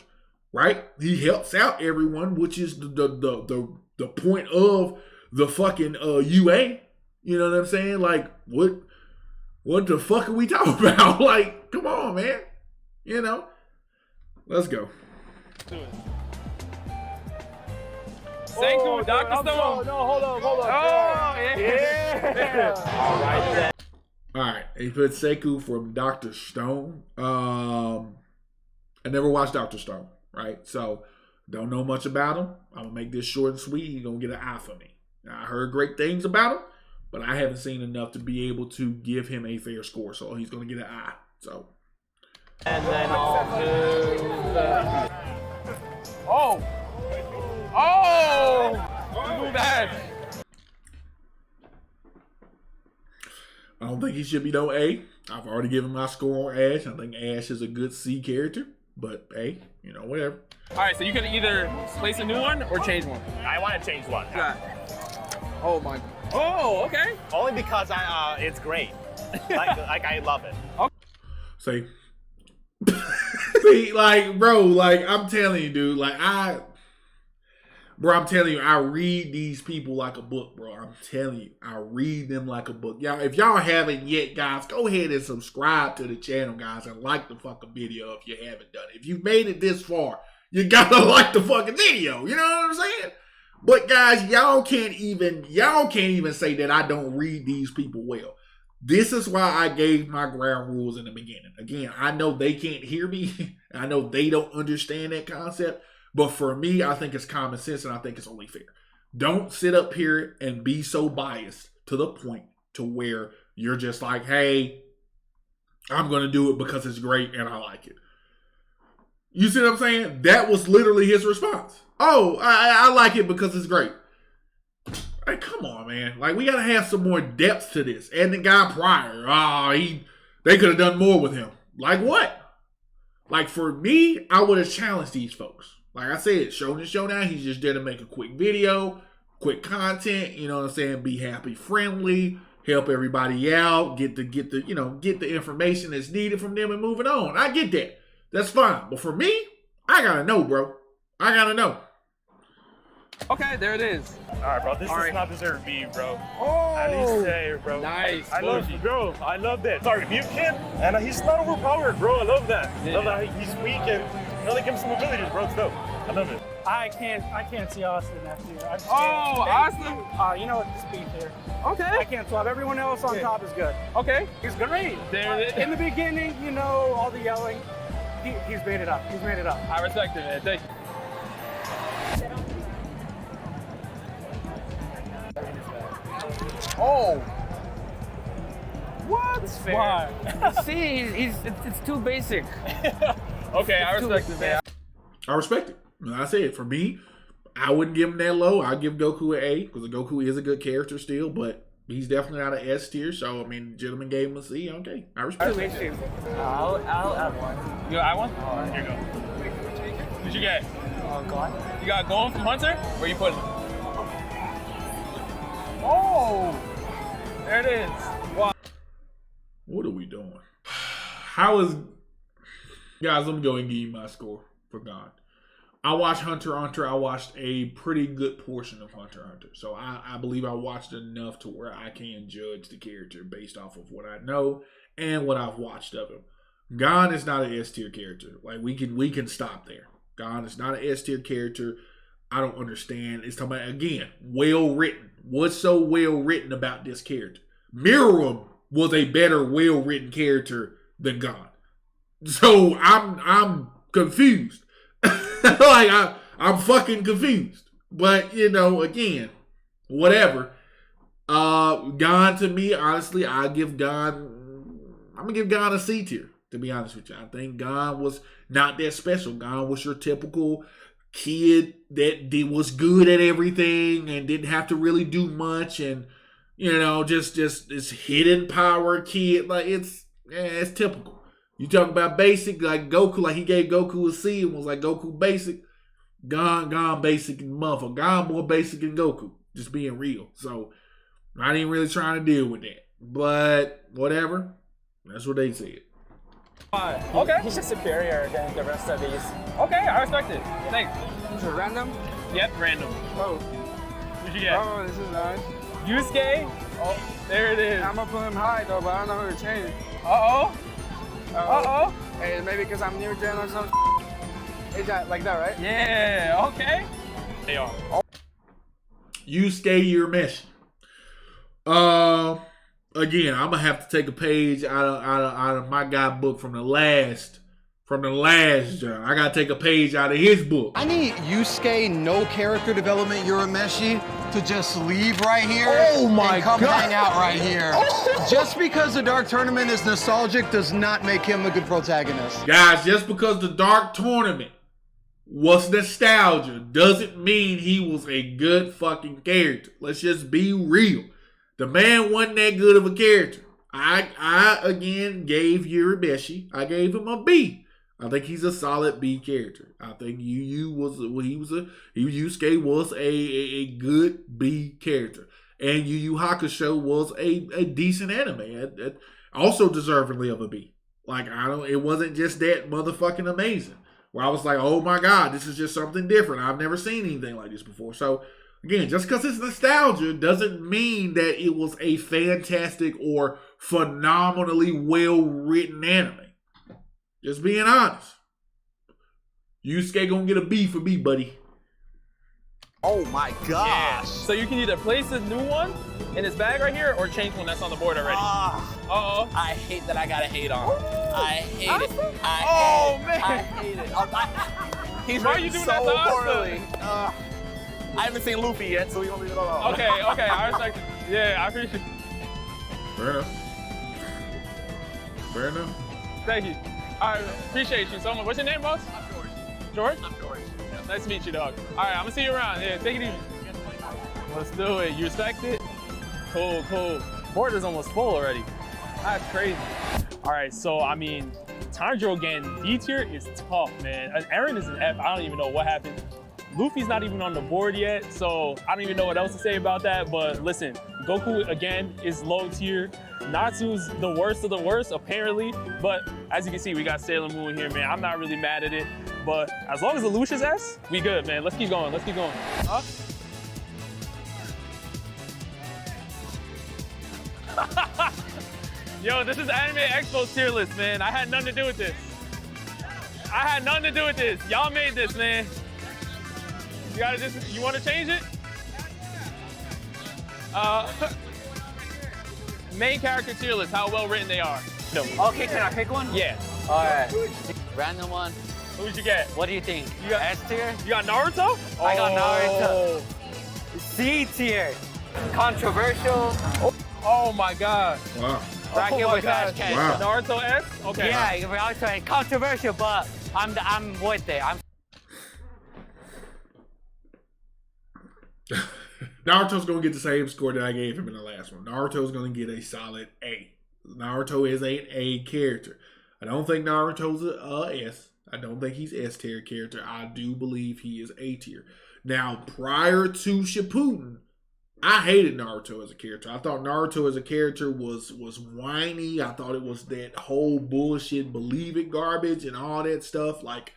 right? He helps out everyone, which is the point of the fucking UA. You know what I'm saying? Like, what the fuck are we talking about? Like, come on, man. You know? Let's go. Do it. Senku, Dr. Stone. No, hold on. Oh, yeah. All right, then. All right, he put Seku from Dr. Stone. I never watched Dr. Stone, right? So don't know much about him. I'm gonna make this short and sweet. He's gonna get an eye for me. Now, I heard great things about him, but I haven't seen enough to be able to give him a fair score. So he's gonna get an eye. So. And then I'll do the... Oh! Too bad. I don't think he should be no A. I've already given my score on Ash. I think Ash is a good C character, but A, whatever. All right, so you can either place a new one or change one. I want to change one. Oh my. Oh, okay. Only because it's great. like I love it. Okay. See, bro, I'm telling you, dude, I'm telling you, I read these people like a book, bro. I'm telling you, I read them like a book. Y'all, if y'all haven't yet, guys, go ahead and subscribe to the channel, guys, and like the fucking video if you haven't done it. If you've made it this far, you gotta like the fucking video. You know what I'm saying? But guys, y'all can't even say that I don't read these people well. This is why I gave my ground rules in the beginning. Again, I know they can't hear me. I know they don't understand that concept. But for me, I think it's common sense and I think it's only fair. Don't sit up here and be so biased to the point to where you're just like, hey, I'm going to do it because it's great and I like it. You see what I'm saying? That was literally his response. Oh, I like it because it's great. Like, come on, man. We got to have some more depth to this. And the guy prior, they could have done more with him. Like what? For me, I would have challenged these folks. Like I said, Shonen Showdown, he's just there to make a quick video, quick content, you know what I'm saying? Be happy, friendly, help everybody out, get the information that's needed from them and moving on. I get that. That's fine. But for me, I gotta know, bro. I gotta know. Okay, there it is. All right, bro. This does not deserve B, bro. Oh, at least A, bro. Nice. I love that. Sorry, mute kid, and he's not overpowered, bro. I love that. Yeah. I love that he's weak and really gives some abilities, bro. It's dope. I love it. I can't see Austin after you. I just Austin. You know what? Just B tier. Okay. I can't swap. Everyone else on top is good. Okay. He's great. There it is. In the beginning, all the yelling. He's made it up. He's made it up. I respect it, man. Thank you. Oh. What? Why? See, it's too basic. Okay, I respect it, man. I respect it. Like I said, for me, I wouldn't give him that low. I'd give Goku an A because Goku is a good character still, but he's definitely not an S tier. So, I mean, the gentleman gave him a C. Okay, I respect it. I'll add one. You got one? Here you go. What'd you get? Gone. You got Golem from Hunter? Where you putting him? Oh! There it is. Wow. What are we doing? Guys, let me go and give you my score for God. I watched Hunter x Hunter. I watched a pretty good portion of Hunter x Hunter. So I believe I watched enough to where I can judge the character based off of what I know and what I've watched of him. Gon is not an S tier character. We can stop there. Gon is not an S tier character. I don't understand. It's talking about, again, well written. What's so well written about this character? Miriam was a better well written character than Gon. So I'm confused. I'm fucking confused. But again, whatever. Gon, to me, honestly, I'm gonna give Gon a C tier, to be honest with you. I think Gon was not that special. Gon was your typical kid that was good at everything and didn't have to really do much, and just this hidden power kid. It's typical. You talk about basic, like Goku, he gave Goku a C and was like, Goku basic. Gon basic and motherfucker. Gon more basic than Goku. Just being real. So I ain't really trying to deal with that. But whatever. That's what they said. Okay. He's just superior than the rest of these. Okay, I respect it. Thanks. Is it random? Yep, random. Oh. What'd you get? Oh, this is nice. Yusuke? Oh, there it is. I'm gonna put him high though, but I don't know who to change. Uh-oh. Uh-oh. Hey, maybe because I'm new gen or something. Is that like that, right? Yeah, okay. They are. Yusuke Urameshi. again, I'm gonna have to take a page out of my guidebook from the last John. I gotta take a page out of his book. I need Yusuke, no character development, Urameshi, to just leave right here. Oh my and come God. hang out right here. Just because the Dark Tournament is nostalgic does not make him a good protagonist. Guys, just because the Dark Tournament was nostalgia doesn't mean he was a good fucking character. Let's just be real. The man wasn't that good of a character. I again gave Urameshi, I gave him a B. I think he's a solid B character. I think Yusuke was a good B character. And Yu Yu Hakusho was a decent anime. Also deservingly of a B. Like, it wasn't just that motherfucking amazing. Where I was like, oh my God, this is just something different. I've never seen anything like this before. So, again, just because it's nostalgia doesn't mean that it was a fantastic or phenomenally well-written anime. Just being honest. Yusuke gonna get a B for me, buddy. Oh my gosh. Yeah. So you can either place a new one in his bag right here or change one that's on the board already. Uh-oh. I hate that I gotta hate on him. I hate it. Man. I hate it. He's Why are you doing that to us, poorly. I haven't seen Luffy yet, so we gonna leave it alone. Okay, I respect it. Yeah, I appreciate it. Fair enough. Thank you. I appreciate you so much. What's your name, boss? I'm George. George? I'm George. Nice to meet you, dog. All right, I'm gonna see you around. Yeah, take it easy. Let's do it. You respect it? Cool. Board is almost full already. That's crazy. All right, so I mean, Tanjiro again, D tier is tough, man. Eren is an F. I don't even know what happened. Luffy's not even on the board yet, so I don't even know what else to say about that. But listen, Goku again is low tier. Natsu's the worst of the worst, apparently. But as you can see, we got Sailor Moon here, man. I'm not really mad at it. But as long as the Lucia's S, we good, man. Let's keep going. Huh? Yo, this is Anime Expo's tier list, man. I had nothing to do with this. Y'all made this, man. You want to change it? Main character tier list, how well written they are. No. Okay, can I pick one? Yeah. All right. Random one. Who'd you get? What do you think? You got S tier? You got Naruto? I got Naruto. C tier. Controversial. Oh my God. Wow. Bracket with God. Ash Ketchum. Wow. Naruto S? Okay. Yeah, Naruto. Controversial, but I'm with it. Naruto's gonna get the same score that I gave him in the last one. Naruto's gonna get a solid A. Naruto is an A character. I don't think Naruto's a S. I don't think he's S tier character. I do believe he is A tier. Now, prior to Shippuden, I hated Naruto as a character. I thought Naruto as a character was whiny. I thought it was that whole bullshit believe it garbage and all that stuff. Like,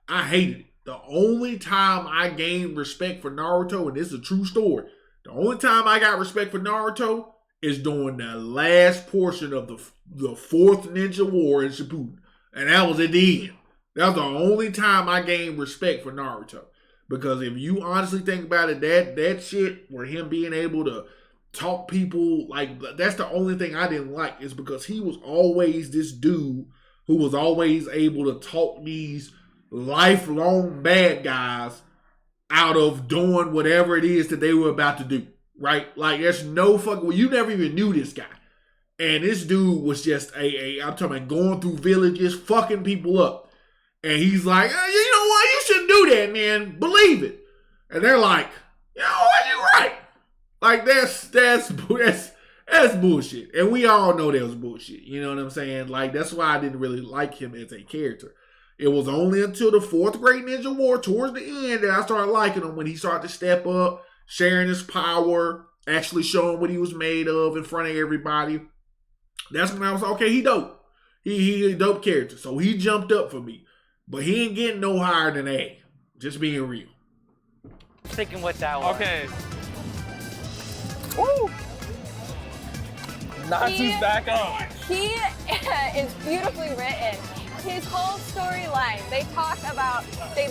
I hated it. The only time I gained respect for Naruto, and this is a true story, the only time I got respect for Naruto is during the last portion of the fourth Ninja War in Shippuden. And that was at the end. That was the only time I gained respect for Naruto. Because if you honestly think about it, that shit where him being able to talk people, like, that's the only thing I didn't like, is because he was always this dude who was always able to talk these lifelong bad guys out of doing whatever it is that they were about to do, right? Like, there's no fucking, well, you never even knew this guy. And this dude was just I'm talking about going through villages, fucking people up. And he's like, you know what? You shouldn't do that, man. Believe it. And they're like, you know what? You're right. Like, that's bullshit. And we all know that was bullshit. You know what I'm saying? Like, that's why I didn't really like him as a character. It was only until the fourth Great Ninja War, towards the end, that I started liking him, when he started to step up, sharing his power, actually showing what he was made of in front of everybody. That's when I was like, okay, he dope. He a dope character. So he jumped up for me. But he ain't getting no higher than A. Just being real. Sticking with that one. Okay. Woo! Natsu's back up. He is beautifully written. his whole storyline, they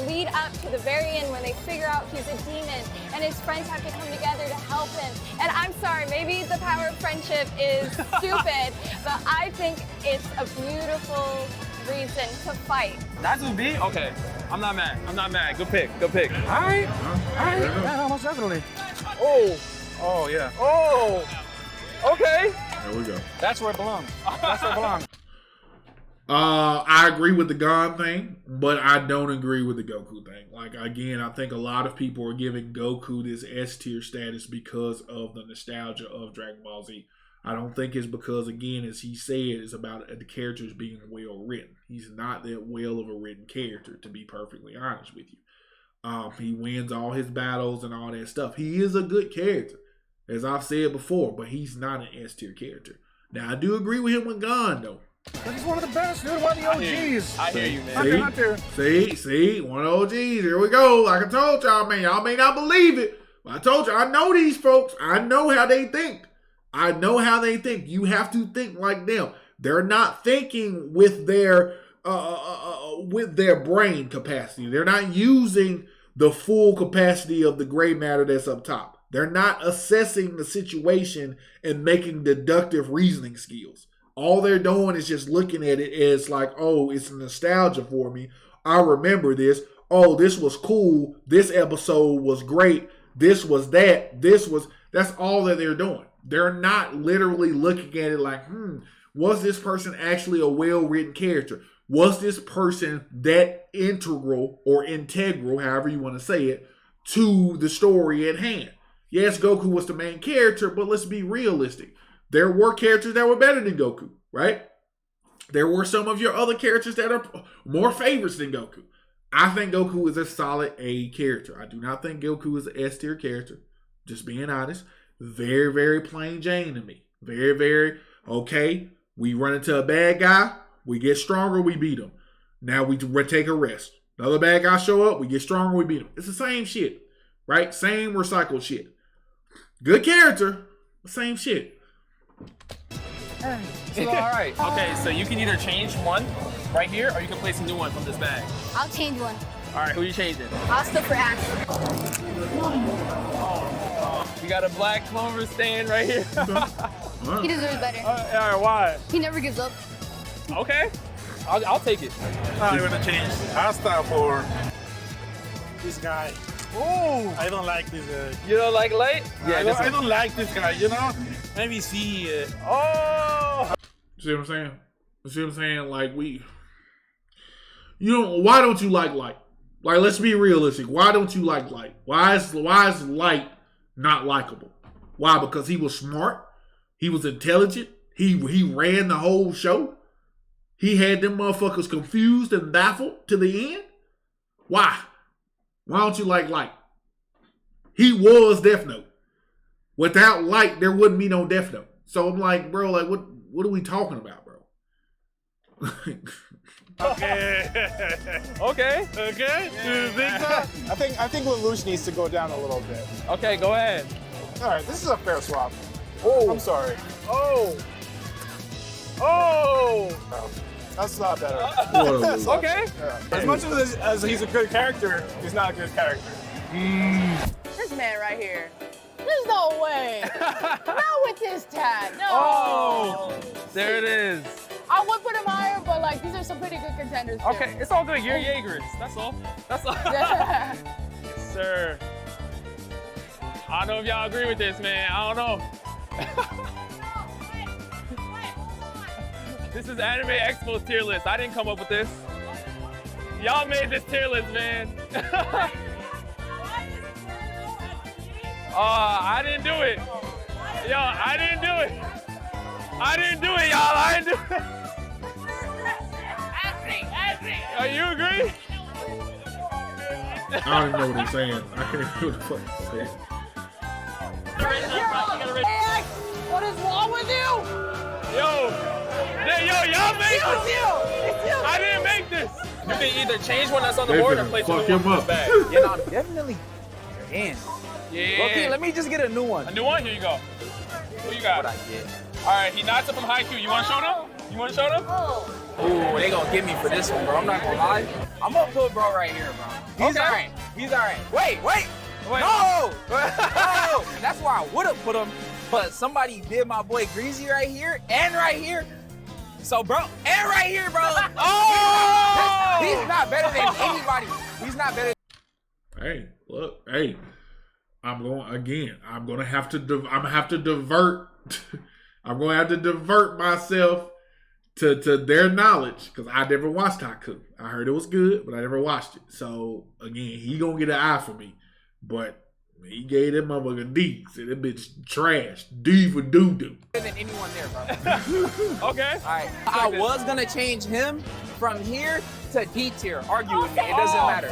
lead up to the very end when they figure out he's a demon and his friends have to come together to help him. And I'm sorry, maybe the power of friendship is stupid, but I think it's a beautiful reason to fight. That's what be? Okay. I'm not mad. I'm not mad. Good pick. Good pick. All right. Yeah, most definitely. Oh, yeah. Oh, okay. There we go. That's where it belongs. That's where it belongs. I agree with the Gon thing, but I don't agree with the Goku thing. Like, again, I think a lot of people are giving Goku this S tier status because of the nostalgia of Dragon Ball Z. I don't think it's because, again, as he said, it's about the characters being well written. He's not that well of a written character, to be perfectly honest with you. He wins all his battles and all that stuff. He is a good character, as I've said before, but he's not an S tier character. Now, I do agree with him with Gon, though. He's one of the best, dude. One of the OGs. I hear you, man. Hunter. See, one of the OGs. Here we go. Like I told y'all, man. Y'all may not believe it, but I told you, I know these folks. I know how they think. You have to think like them. They're not thinking with their brain capacity. They're not using the full capacity of the gray matter that's up top. They're not assessing the situation and making deductive reasoning skills. All they're doing is just looking at it as like, oh, it's nostalgia for me. I remember this. Oh, this was cool. This episode was great. This was that. That's all that they're doing. They're not literally looking at it like, was this person actually a well-written character? Was this person that integral, however you want to say it, to the story at hand? Yes, Goku was the main character, but let's be realistic. There were characters that were better than Goku, right? There were some of your other characters that are more favorites than Goku. I think Goku is a solid A character. I do not think Goku is an S tier character. Just being honest. Very, very plain Jane to me. Very, very, okay, we run into a bad guy, we get stronger, we beat him. Now we take a rest. Another bad guy show up, we get stronger, we beat him. It's the same shit, right? Same recycled shit. Good character, same shit. So, all right. Okay, so you can either change one right here, or you can place a new one from this bag. I'll change one. All right, who are you changing? I'll still for Ash. You got a black Clover stand right here. He deserves better. All right, why? He never gives up. Okay, I'll take it. I'm gonna change. I'll start for this guy. Oh, I don't like this guy. You don't like Light? Yeah, I don't like this guy. You know, let me see. See what I'm saying? See what I'm saying? Like why don't you like Light? Like, let's be realistic. Why don't you like Light? Why is Light not likable? Why? Because he was smart. He was intelligent. He ran the whole show. He had them motherfuckers confused and baffled to the end. Why? Why don't you like Light? He was Death Note. Without Light, there wouldn't be no Death Note. So I'm like, bro, like what are we talking about, bro? Okay. Okay. Okay. You think so? I think Lelouch needs to go down a little bit. Okay, go ahead. All right, this is a fair swap. Oh, I'm sorry. Oh. That's not better. That's okay. Yeah. As much as he's a good character, he's not a good character. This man right here. There's no way. Not with this tag. No. Oh, there it is. I would put him higher, but like these are some pretty good contenders. Too. Okay, it's all good. You're Jaegers. That's all. That's all. Yes, sir. I don't know if y'all agree with this, man. I don't know. This is Anime Expo's tier list. I didn't come up with this. Y'all made this tier list, man. I didn't do it. Yo, I didn't do it. I didn't do it, y'all. I didn't do it. Oh, you agree? I don't even know what he's saying. I can't even know what the fuck he's saying. What is wrong with you? Yo, y'all made this. It's you. I didn't make this. You can either change one that's on the board or place fuck one him up. bag. You know, I'm definitely in. Yeah. Okay, let me just get a new one. A new one? Here you go. Who you got? What I get? All right, he knocks up from Haikyuu. You want to show them? You want to show them? Ooh, they gonna get me for this one, bro. I'm not gonna lie. I'm gonna put bro right here, bro. He's alright. He's alright. Wait. No! No! That's where I would have put him, but somebody did my boy Greasy right here and right here. So, bro, and right here, bro. Oh! He's not better than anybody. He's not better. Hey, look, hey. I'm gonna have to divert. I'm gonna have to divert myself to their knowledge because I never watched Haku. I heard it was good, but I never watched it. So again, he gonna get an eye for me. But he gave that motherfucker D. Said that bitch trash. D for doo-doo. Better than anyone there, bro. Okay. All right. I was gonna change him from here to D tier. Argue with me. It doesn't matter.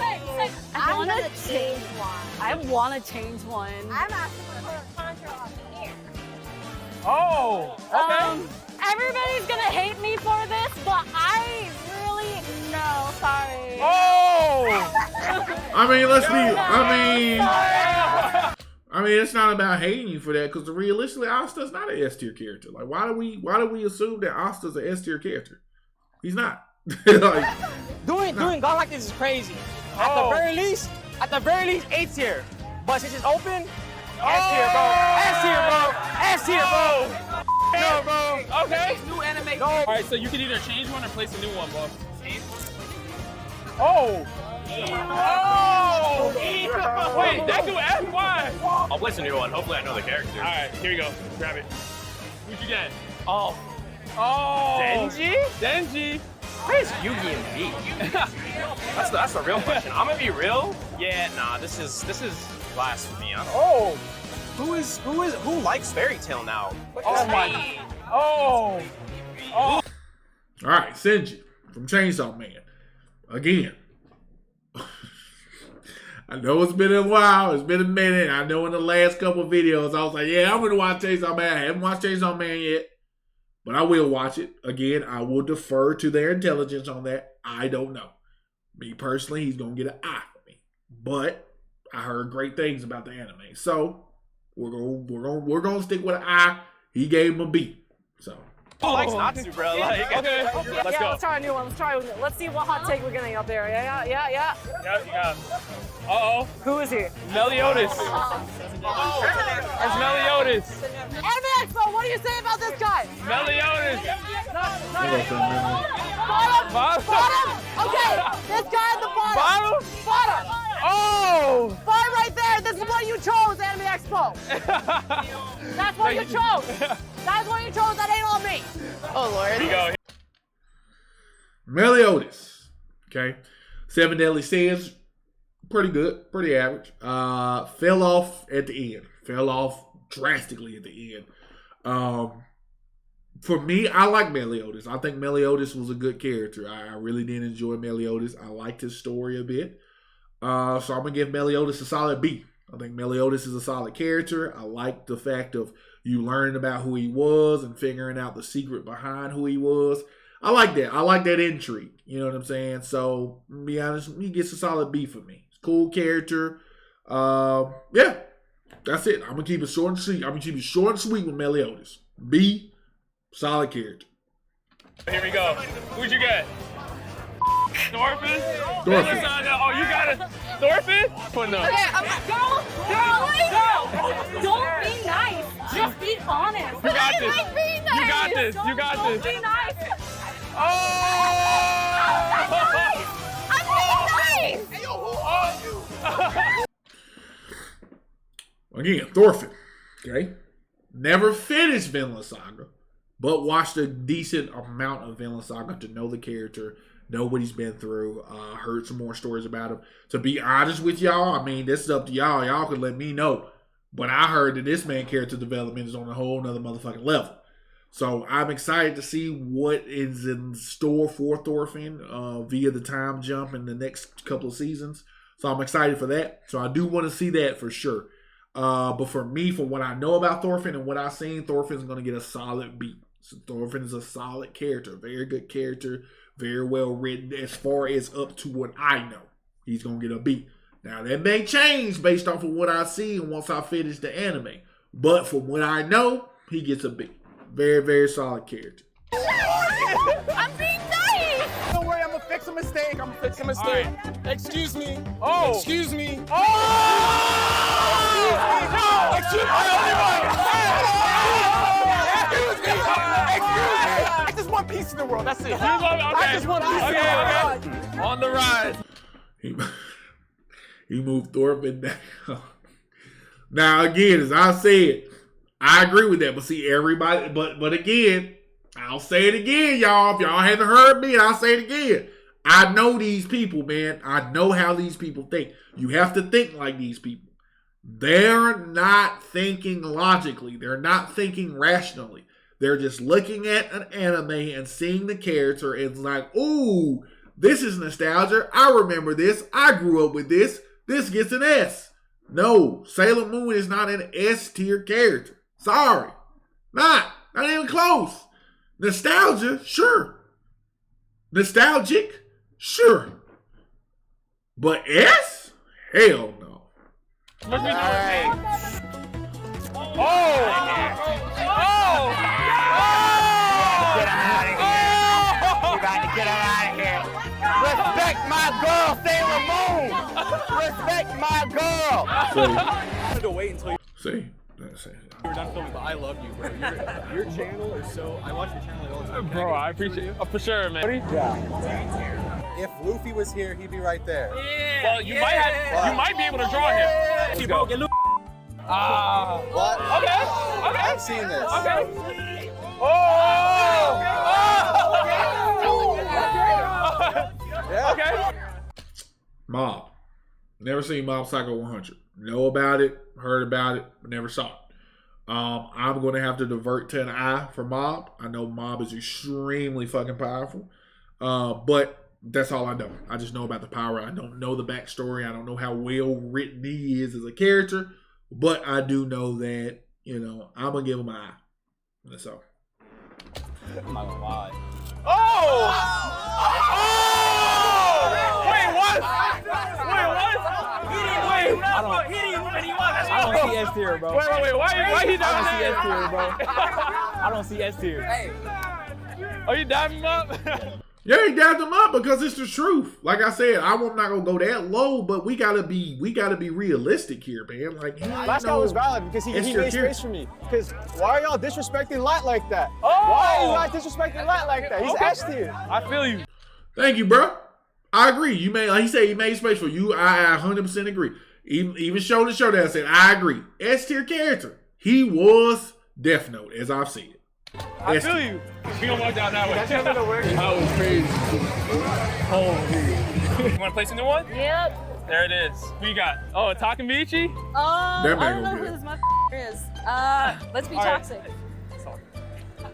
I want to change one. I want to change one. I'm asking for a contra off here. Oh, okay. Everybody's gonna hate me for this, but I really no. Sorry. Oh. I mean, it's not about hating you for that because realistically, Asta's not an S tier character. Like, why do we assume that Asta's an S tier character? He's not. Like, doing God like this is crazy. At the very least, A tier. But since it's open, S tier, bro. S tier, bro. S tier, bro. No, bro. Okay. New anime. No. All right, so you can either change one or place a new one, bro. Oh. Oh. Wait, that do F? Why? I'll place a new one. Hopefully I know the character. All right, here you go. Grab it. Who'd you get? Oh. Denji. Where's Yugi and V? That's the real question. I'm gonna be real. Yeah, nah. This is blasphemy. Who likes Fairy Tail now? Oh my. Oh. all right, Senji from Chainsaw Man. Again. I know it's been a while. It's been a minute. I know in the last couple of videos, I was like, yeah, I'm going to watch Chainsaw Man. I haven't watched Chainsaw Man yet. But I will watch it. Again, I will defer to their intelligence on that. I don't know. Me personally, he's going to get an eye for me. But I heard great things about the anime. So we're gonna stick with an eye. He gave him a B. So who likes Natsu, bro? Like, okay. Let's go. Let's try a new one. Let's see what hot take we're getting up there. Yeah. Uh-oh. Who is he? Meliodas. It's Meliodas. Anime Expo, what do you say about this guy? Meliodas. Bottom. Okay, this guy at the bottom. Bottom. Oh. Bottom right there. This is what you chose, Anime Expo. That's what you chose. That's what you chose. That ain't on me. Oh, Lord. Here you go. Meliodas. Okay. 7 Deadly Sins. Pretty good. Pretty average. Fell off at the end. Fell off drastically at the end. For me, I like Meliodas. I think Meliodas was a good character. I really did enjoy Meliodas. I liked his story a bit. So I'm going to give Meliodas a solid B. I think Meliodas is a solid character. I like the fact of you learning about who he was and figuring out the secret behind who he was. I like that. I like that intrigue. You know what I'm saying? So, to be honest, he gets a solid B for me. Cool character. Yeah. That's it. I'm going to keep it short and sweet. I'm going to keep it short and sweet with Meliodas. B, solid character. Here we go. Who'd you get? Thorfinn? Thorfinn. Oh, you got it. Thorfinn? Put no. Okay, girl. Don't be nice. Just be honest. You got this. Like being nice. You got this. You got Don't this. be nice. Oh! I'm being nice. Hey, yo, who are you? Again, Thorfinn. Okay. Never finished Vinland Saga, but watched a decent amount of Vinland Saga to know the character, know what he's been through, heard some more stories about him. To be honest with y'all, I mean, this is up to y'all. Y'all could let me know. But I heard that this man character development is on a whole nother motherfucking level. So I'm excited to see what is in store for Thorfinn via the time jump in the next couple of seasons. So I'm excited for that. So I do want to see that for sure. But for me, from what I know about Thorfinn and what I've seen, Thorfinn's going to get a solid B. So Thorfinn is a solid character, very good character, very well written as far as up to what I know. He's going to get a B. Now, that may change based off of what I see and once I finish the anime. But from what I know, he gets a B. Very, very solid character. I'm being nice. Don't worry, I'm gonna fix a mistake. I'm gonna fix a mistake. Excuse me. Oh. Excuse me. Oh! Excuse me. I just want peace in the world. That's it. I just want peace in the world. Okay. On the rise. He moved Thorfinn down. Now again, as I said, I agree with that. But see, everybody, but again, I'll say it again, y'all. If y'all haven't heard me, I'll say it again. I know these people, man. I know how these people think. You have to think like these people. They're not thinking logically. They're not thinking rationally. They're just looking at an anime and seeing the character and it's like, ooh, this is nostalgia. I remember this. I grew up with this. This gets an S. No, Sailor Moon is not an S tier character. Sorry. Not even close. Nostalgia, sure. Nostalgic, sure. But S? Hell no. Look at Right. Oh! Get him out of here. You got to get him out of here. Respect my girl, Sailor Moon. Respect my girl. See? I had to wait until you See? were done filming, but I love you, bro. Your channel is so. I watch your channel all the time. Bro, I appreciate it. For sure, man. If Luffy was here, he'd be right there. Yeah. Well, you might be able to draw him. Let's go. Get Luffy. What? Okay. I've seen this. Okay. Okay. Mob. Never seen Mob Psycho 100. Know about it, heard about it, but never saw it. I'm going to have to divert to an eye for Mob. I know Mob is extremely fucking powerful. But that's all I know. I just know about the power. I don't know the backstory. I don't know how well written he is as a character. But I do know that, I'm going to give him an eye. That's all. I'm not gonna lie. Oh! Wait, what? He didn't win. He won. I don't see S tier, bro. Wait. Why he down I don't see S tier, bro. I don't see S tier. Hey. Are you diving him up? Yeah, he dabbed him up because it's the truth. Like I said, I'm not gonna go that low, but we gotta be realistic here, man. Like Last guy was valid because he made space for me. Because why are y'all disrespecting Light like that? Why are you not disrespecting Light like that? He's S tier. I feel you. Thank you, bro. I agree. You made, like he said, he made space for you. I 100% agree. Even Shoulder Showdown said, I agree. S tier character. He was Death Note, as I've said. I feel you. We gonna walk down that way. That's not gonna work. That was crazy. Holy. You wanna place a new one? Yep. There it is. Who you got? Oh, Takamichi? That man I don't know gonna who get this motherfucker is. Let's be All right. toxic.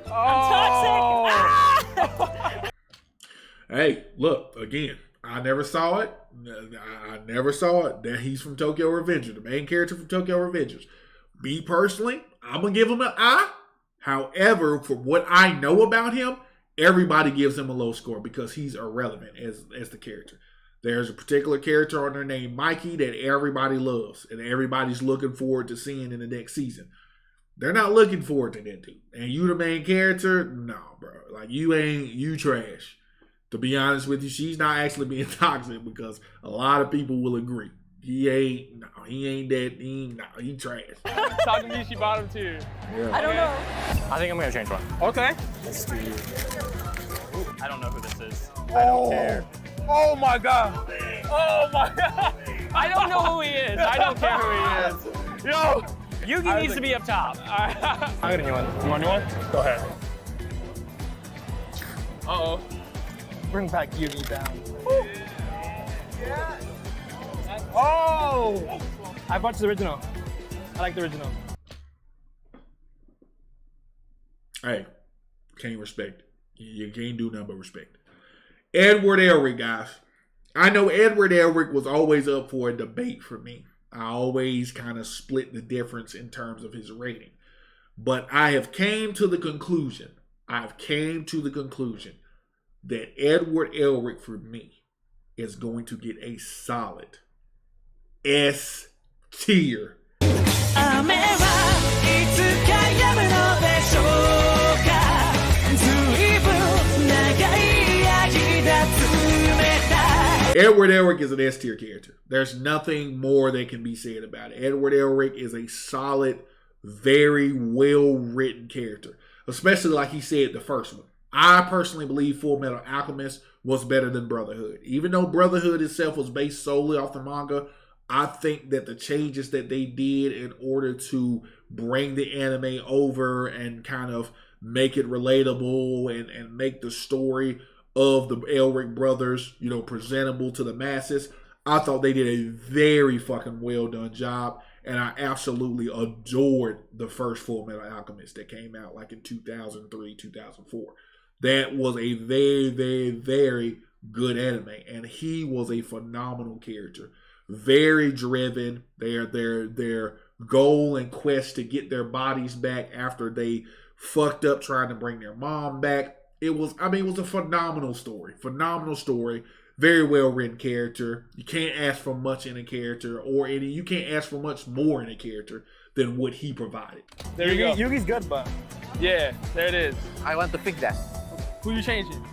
I'm toxic. Hey, look, again, I never saw it. I never saw it that he's from Tokyo Revengers, the main character from Tokyo Revengers. Me personally, I'm going to give him an eye. However, for what I know about him, everybody gives him a low score because he's irrelevant as the character. There's a particular character on there named Mikey that everybody loves and everybody's looking forward to seeing in the next season. They're not looking forward to that dude. And you the main character? No, bro. Like, you trash. To be honest with you, she's not actually being toxic because a lot of people will agree. He ain't that. He trash. Takamichi bottom tier. Yeah. I don't know. I think I'm gonna change one. Okay. Let's do. I don't know who this is. I don't care. Oh my god. Oh my god. I don't know who he is. I don't care who he is. Yo. Yugi needs to be up top. I'm gonna new one. You want a new one? Go ahead. Uh-oh. Bring back Yugi down. Oh! I've watched the original. I like the original. Hey, can't respect it. You can't do nothing but respect it. Edward Elric, guys. I know Edward Elric was always up for a debate for me. I always kind of split the difference in terms of his rating. But I have came to the conclusion that Edward Elric for me is going to get a solid S tier. Edward Elric is an S tier character. There's nothing more that can be said about it. Edward Elric is a solid, very well written character, especially like he said the first one. I personally believe Full Metal Alchemist was better than Brotherhood. Even though Brotherhood itself was based solely off the manga, I think that the changes that they did in order to bring the anime over and kind of make it relatable and make the story of the Elric brothers, presentable to the masses, I thought they did a very fucking well done job. And I absolutely adored the first Full Metal Alchemist that came out like in 2003, 2004. That was a very, very, very good anime. And he was a phenomenal character. Very driven. Their goal and quest to get their bodies back after they fucked up trying to bring their mom back. It was a phenomenal story. Phenomenal story. Very well written character. You can't ask for much in a character, you can't ask for much more in a character than what he provided. There you go. Yugi's good, but yeah, there it is. I want to pick that. Who you changing?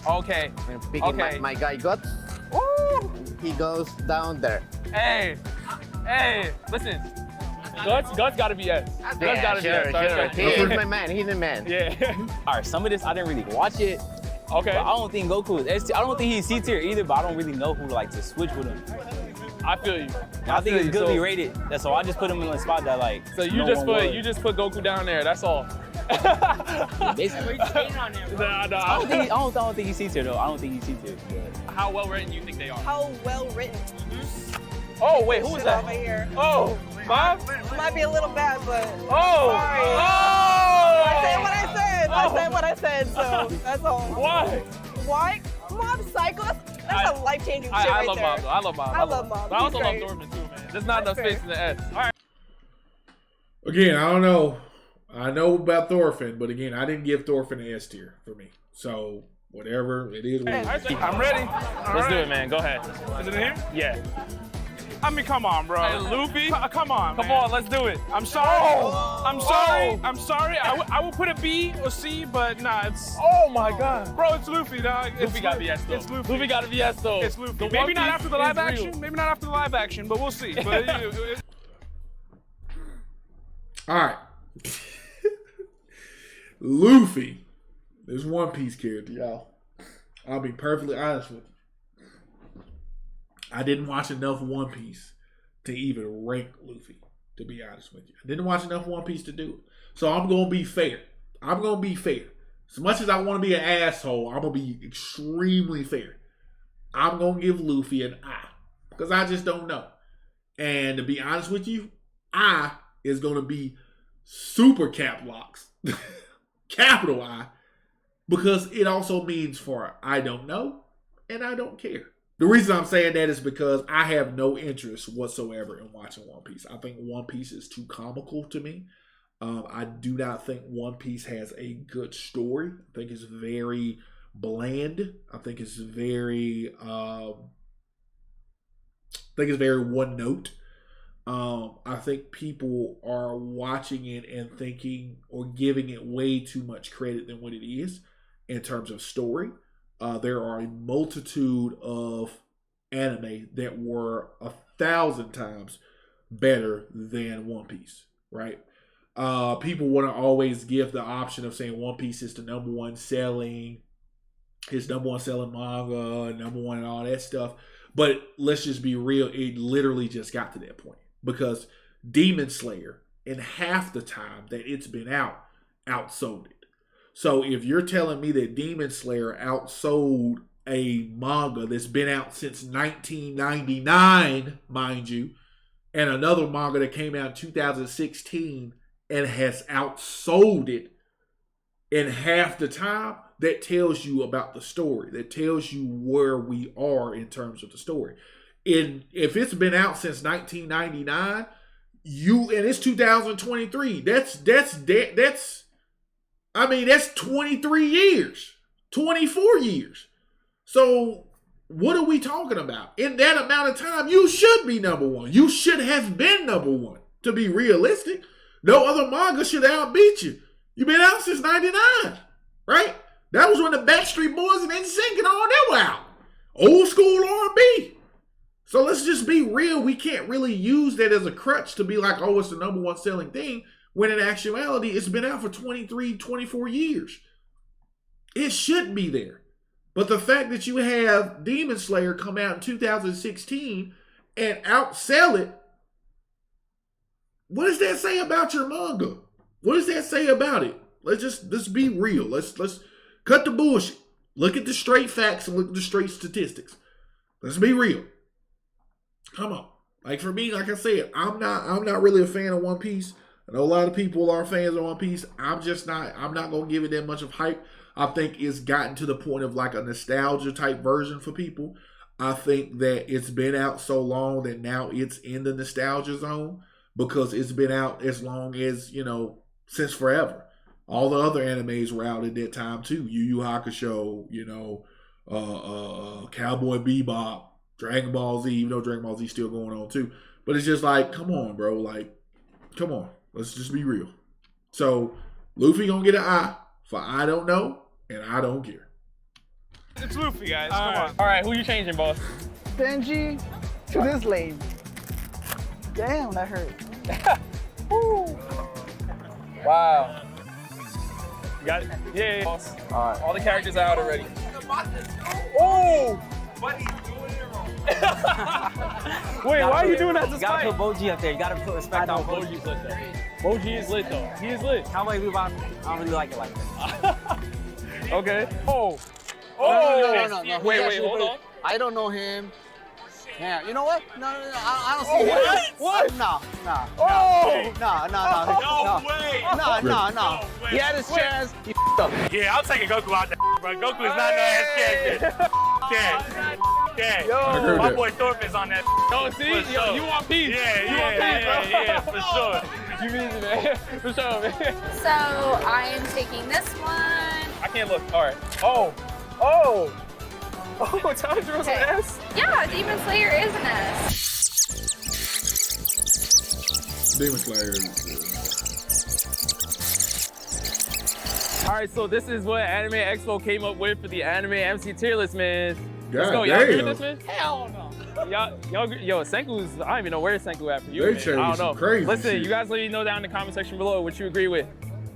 Okay. I'm picking my guy Guts. He goes down there. Hey, listen. Guts gotta be S. Guts gotta be S. He's my man. He's the man. Yeah. All right, some of this I didn't really watch it. Okay. But I don't think Goku is S tier. I don't think he's C tier either, but I don't really know who to switch with him. I feel you. I think it's goodly rated. That's all. I just put him in a spot that So you just put Goku down there. That's all. Basically. I don't think he's C tier though. I don't think he's C tier. How well written do you think they are? How well written? Oh wait, who was that? Over here. Oh, Bob? Might be a little bad, but sorry. Oh! I said what I said. I said what I said. So that's all. Why? Why? Mob Psycho. That's a life-changing shit I right love there. Mob though. I love Mob. I love Mob. But I also He's love great. Dorman too, man. There's not enough space in the S. All right. Again, I don't know. I know about Thorfinn, but again, I didn't give Thorfinn an S tier for me. So whatever it is. I'm ready. Let's do it, man. Go ahead. Is it him? Yeah. I mean, come on, bro. Hey, Luffy. Come on, Come man. on, let's do it. I'm sorry. I'm sorry. I will put a B or C, but nah, it's. Oh my God. Bro, it's Luffy, dog. Luffy got to be S though. It's Luffy. Luffy got to be S though. It's Luffy. The Maybe One not Piece after the live is action. real. Maybe not after the live action, but we'll see. But All right. Luffy is One Piece character, y'all. I'll be perfectly honest with you. I didn't watch enough One Piece to even rank Luffy, to be honest with you. I didn't watch enough One Piece to do it. So I'm going to be fair. As much as I want to be an asshole, I'm going to be extremely fair. I'm going to give Luffy an I, because I just don't know. And to be honest with you, I is going to be super cap locks. Capital I, because it also means for I don't know and I don't care. The reason I'm saying that is because I have no interest whatsoever in watching One Piece. I think One Piece is too comical to me. I do not think One Piece has a good story. I think it's very bland. I think it's very one note. I think people are watching it and thinking or giving it way too much credit than what it is in terms of story. There are a multitude of anime that were 1,000 times better than One Piece, right? People want to always give the option of saying One Piece is the number one selling manga, number one and all that stuff. But let's just be real, it literally just got to that point. Because Demon Slayer, in half the time that it's been out, outsold it. So if you're telling me that Demon Slayer outsold a manga that's been out since 1999, mind you, and another manga that came out in 2016 and has outsold it in half the time, that tells you about the story. That tells you where we are in terms of the story. If it's been out since 1999, and it's 2023, that's 23 years, 24 years. So what are we talking about? In that amount of time, you should be number one. You should have been number one, to be realistic. No other manga should outbeat you. You've been out since 99, right? That was when the Backstreet Boys and NSYNC and all that were out. Old school R&B. So let's just be real. We can't really use that as a crutch to be like, oh, it's the #1 selling thing, when in actuality, it's been out for 23, 24 years. It should be there. But the fact that you have Demon Slayer come out in 2016 and outsell it, what does that say about your manga? What does that say about it? Let's be real. Let's cut the bullshit. Look at the straight facts and look at the straight statistics. Let's be real. Come on. Like for me, like I said, I'm not really a fan of One Piece. I know a lot of people are fans of One Piece. I'm not gonna give it that much of hype. I think it's gotten to the point of like a nostalgia type version for people. I think that it's been out so long that now it's in the nostalgia zone because it's been out as long as, since forever. All the other animes were out at that time too. Yu Yu Hakusho, Cowboy Bebop, Dragon Ball Z, even though Dragon Ball Z still going on too. But it's just like, come on, bro. Like, come on. Let's just be real. So, Luffy gonna get an I for I don't know and I don't care. It's Luffy, guys. Come on. All right, who you changing, boss? Benji to this lady. Damn, that hurt. Wow. You got it? Yeah. Boss. All right. All the characters are out already. Oh! Wait, why are you doing that to Spike? You gotta put Boji up there. You gotta put respect on Boji. Boji's lit though. Boji is lit though. He is lit. How about you? I don't really like it like that. Okay. Oh. No. Wait, hold on. I don't know him. Yeah, you know what? No, I don't see him. What? No. Oh! No. He had his chance. He f***ed up. Yeah, I'm taking Goku out there, bro. Goku is not no ass character. Yeah. Yo, my boy Thorpe is on that. Yo, see? Yo, you want peace. Yeah, for sure. You mean it, man. For sure, man. So I am taking this one. I can't look. All right. Oh, Tanjiro's an S? Yeah, Demon Slayer is an S. Demon Slayer. All right, so this is what Anime Expo came up with for the Anime MC tier list, man. Let's God go. Y'all agree with damn. this, man? Hell no. Yo, Senku's, I don't even know where Senku at for you, They man. changed I don't know. some crazy Listen, shit. you guys let me know down in the comment section below what you agree with.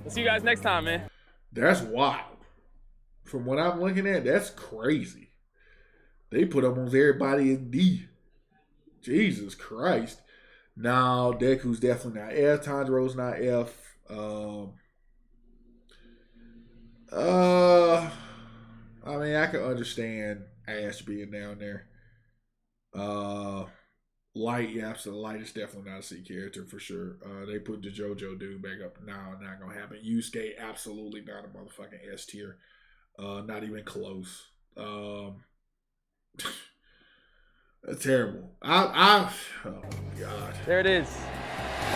We'll see you guys next time, man. That's wild. From what I'm looking at, that's crazy. They put almost everybody in D. Jesus Christ. Now, Deku's definitely not F. Tanjiro's not F. I mean, I can understand Ash being down there. Light, yeah, so Light is definitely not a C character for sure. They put the JoJo dude back up. No, not gonna happen. Yusuke, absolutely not a motherfucking S tier. Not even close. That's terrible. Oh my God. There it is.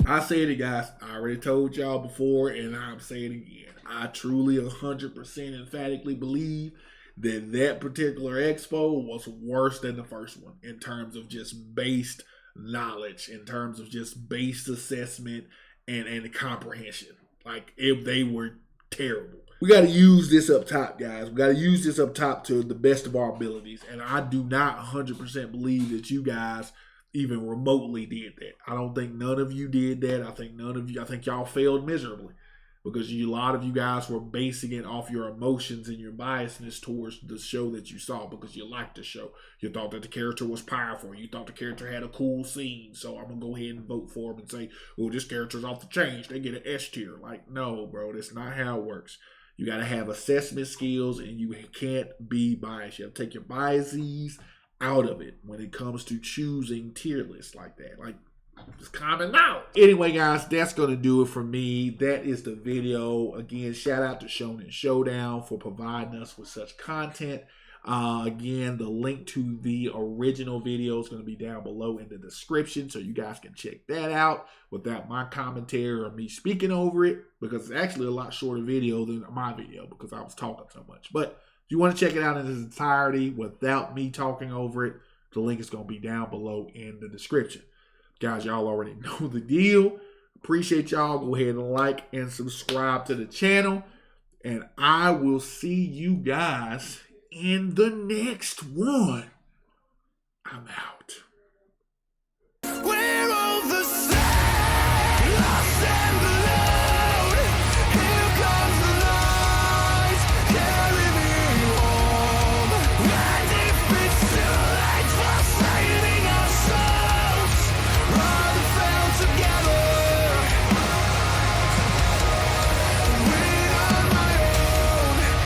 I said it, guys. I already told y'all before, and I'm saying it again. I truly 100% emphatically believe that particular expo was worse than the first one in terms of just based knowledge, in terms of just based assessment and comprehension. Like, if they were terrible. We got to use this up top, guys. We got to use this up top to the best of our abilities. And I do not 100% believe that you guys even remotely did that. I don't think none of you did that. I think y'all failed miserably because a lot of you guys were basing it off your emotions and your biasness towards the show that you saw because you liked the show. You thought that the character was powerful. You thought the character had a cool scene. So I'm going to go ahead and vote for him and say, well, this character's off the chain. They get an S tier. Like, no, bro, that's not how it works. You got to have assessment skills and you can't be biased. You have to take your biases out of it when it comes to choosing tier lists like that. Like, just common knowledge. Anyway, guys, that's going to do it for me. That is the video. Again, shout out to Shonen Showdown for providing us with such content. Again, the link to the original video is going to be down below in the description so you guys can check that out without my commentary or me speaking over it, because it's actually a lot shorter video than my video because I was talking so much. But if you want to check it out in its entirety without me talking over it, the link is going to be down below in the description. Guys, y'all already know the deal. Appreciate y'all. Go ahead and like and subscribe to the channel. And I will see you guys in the next one.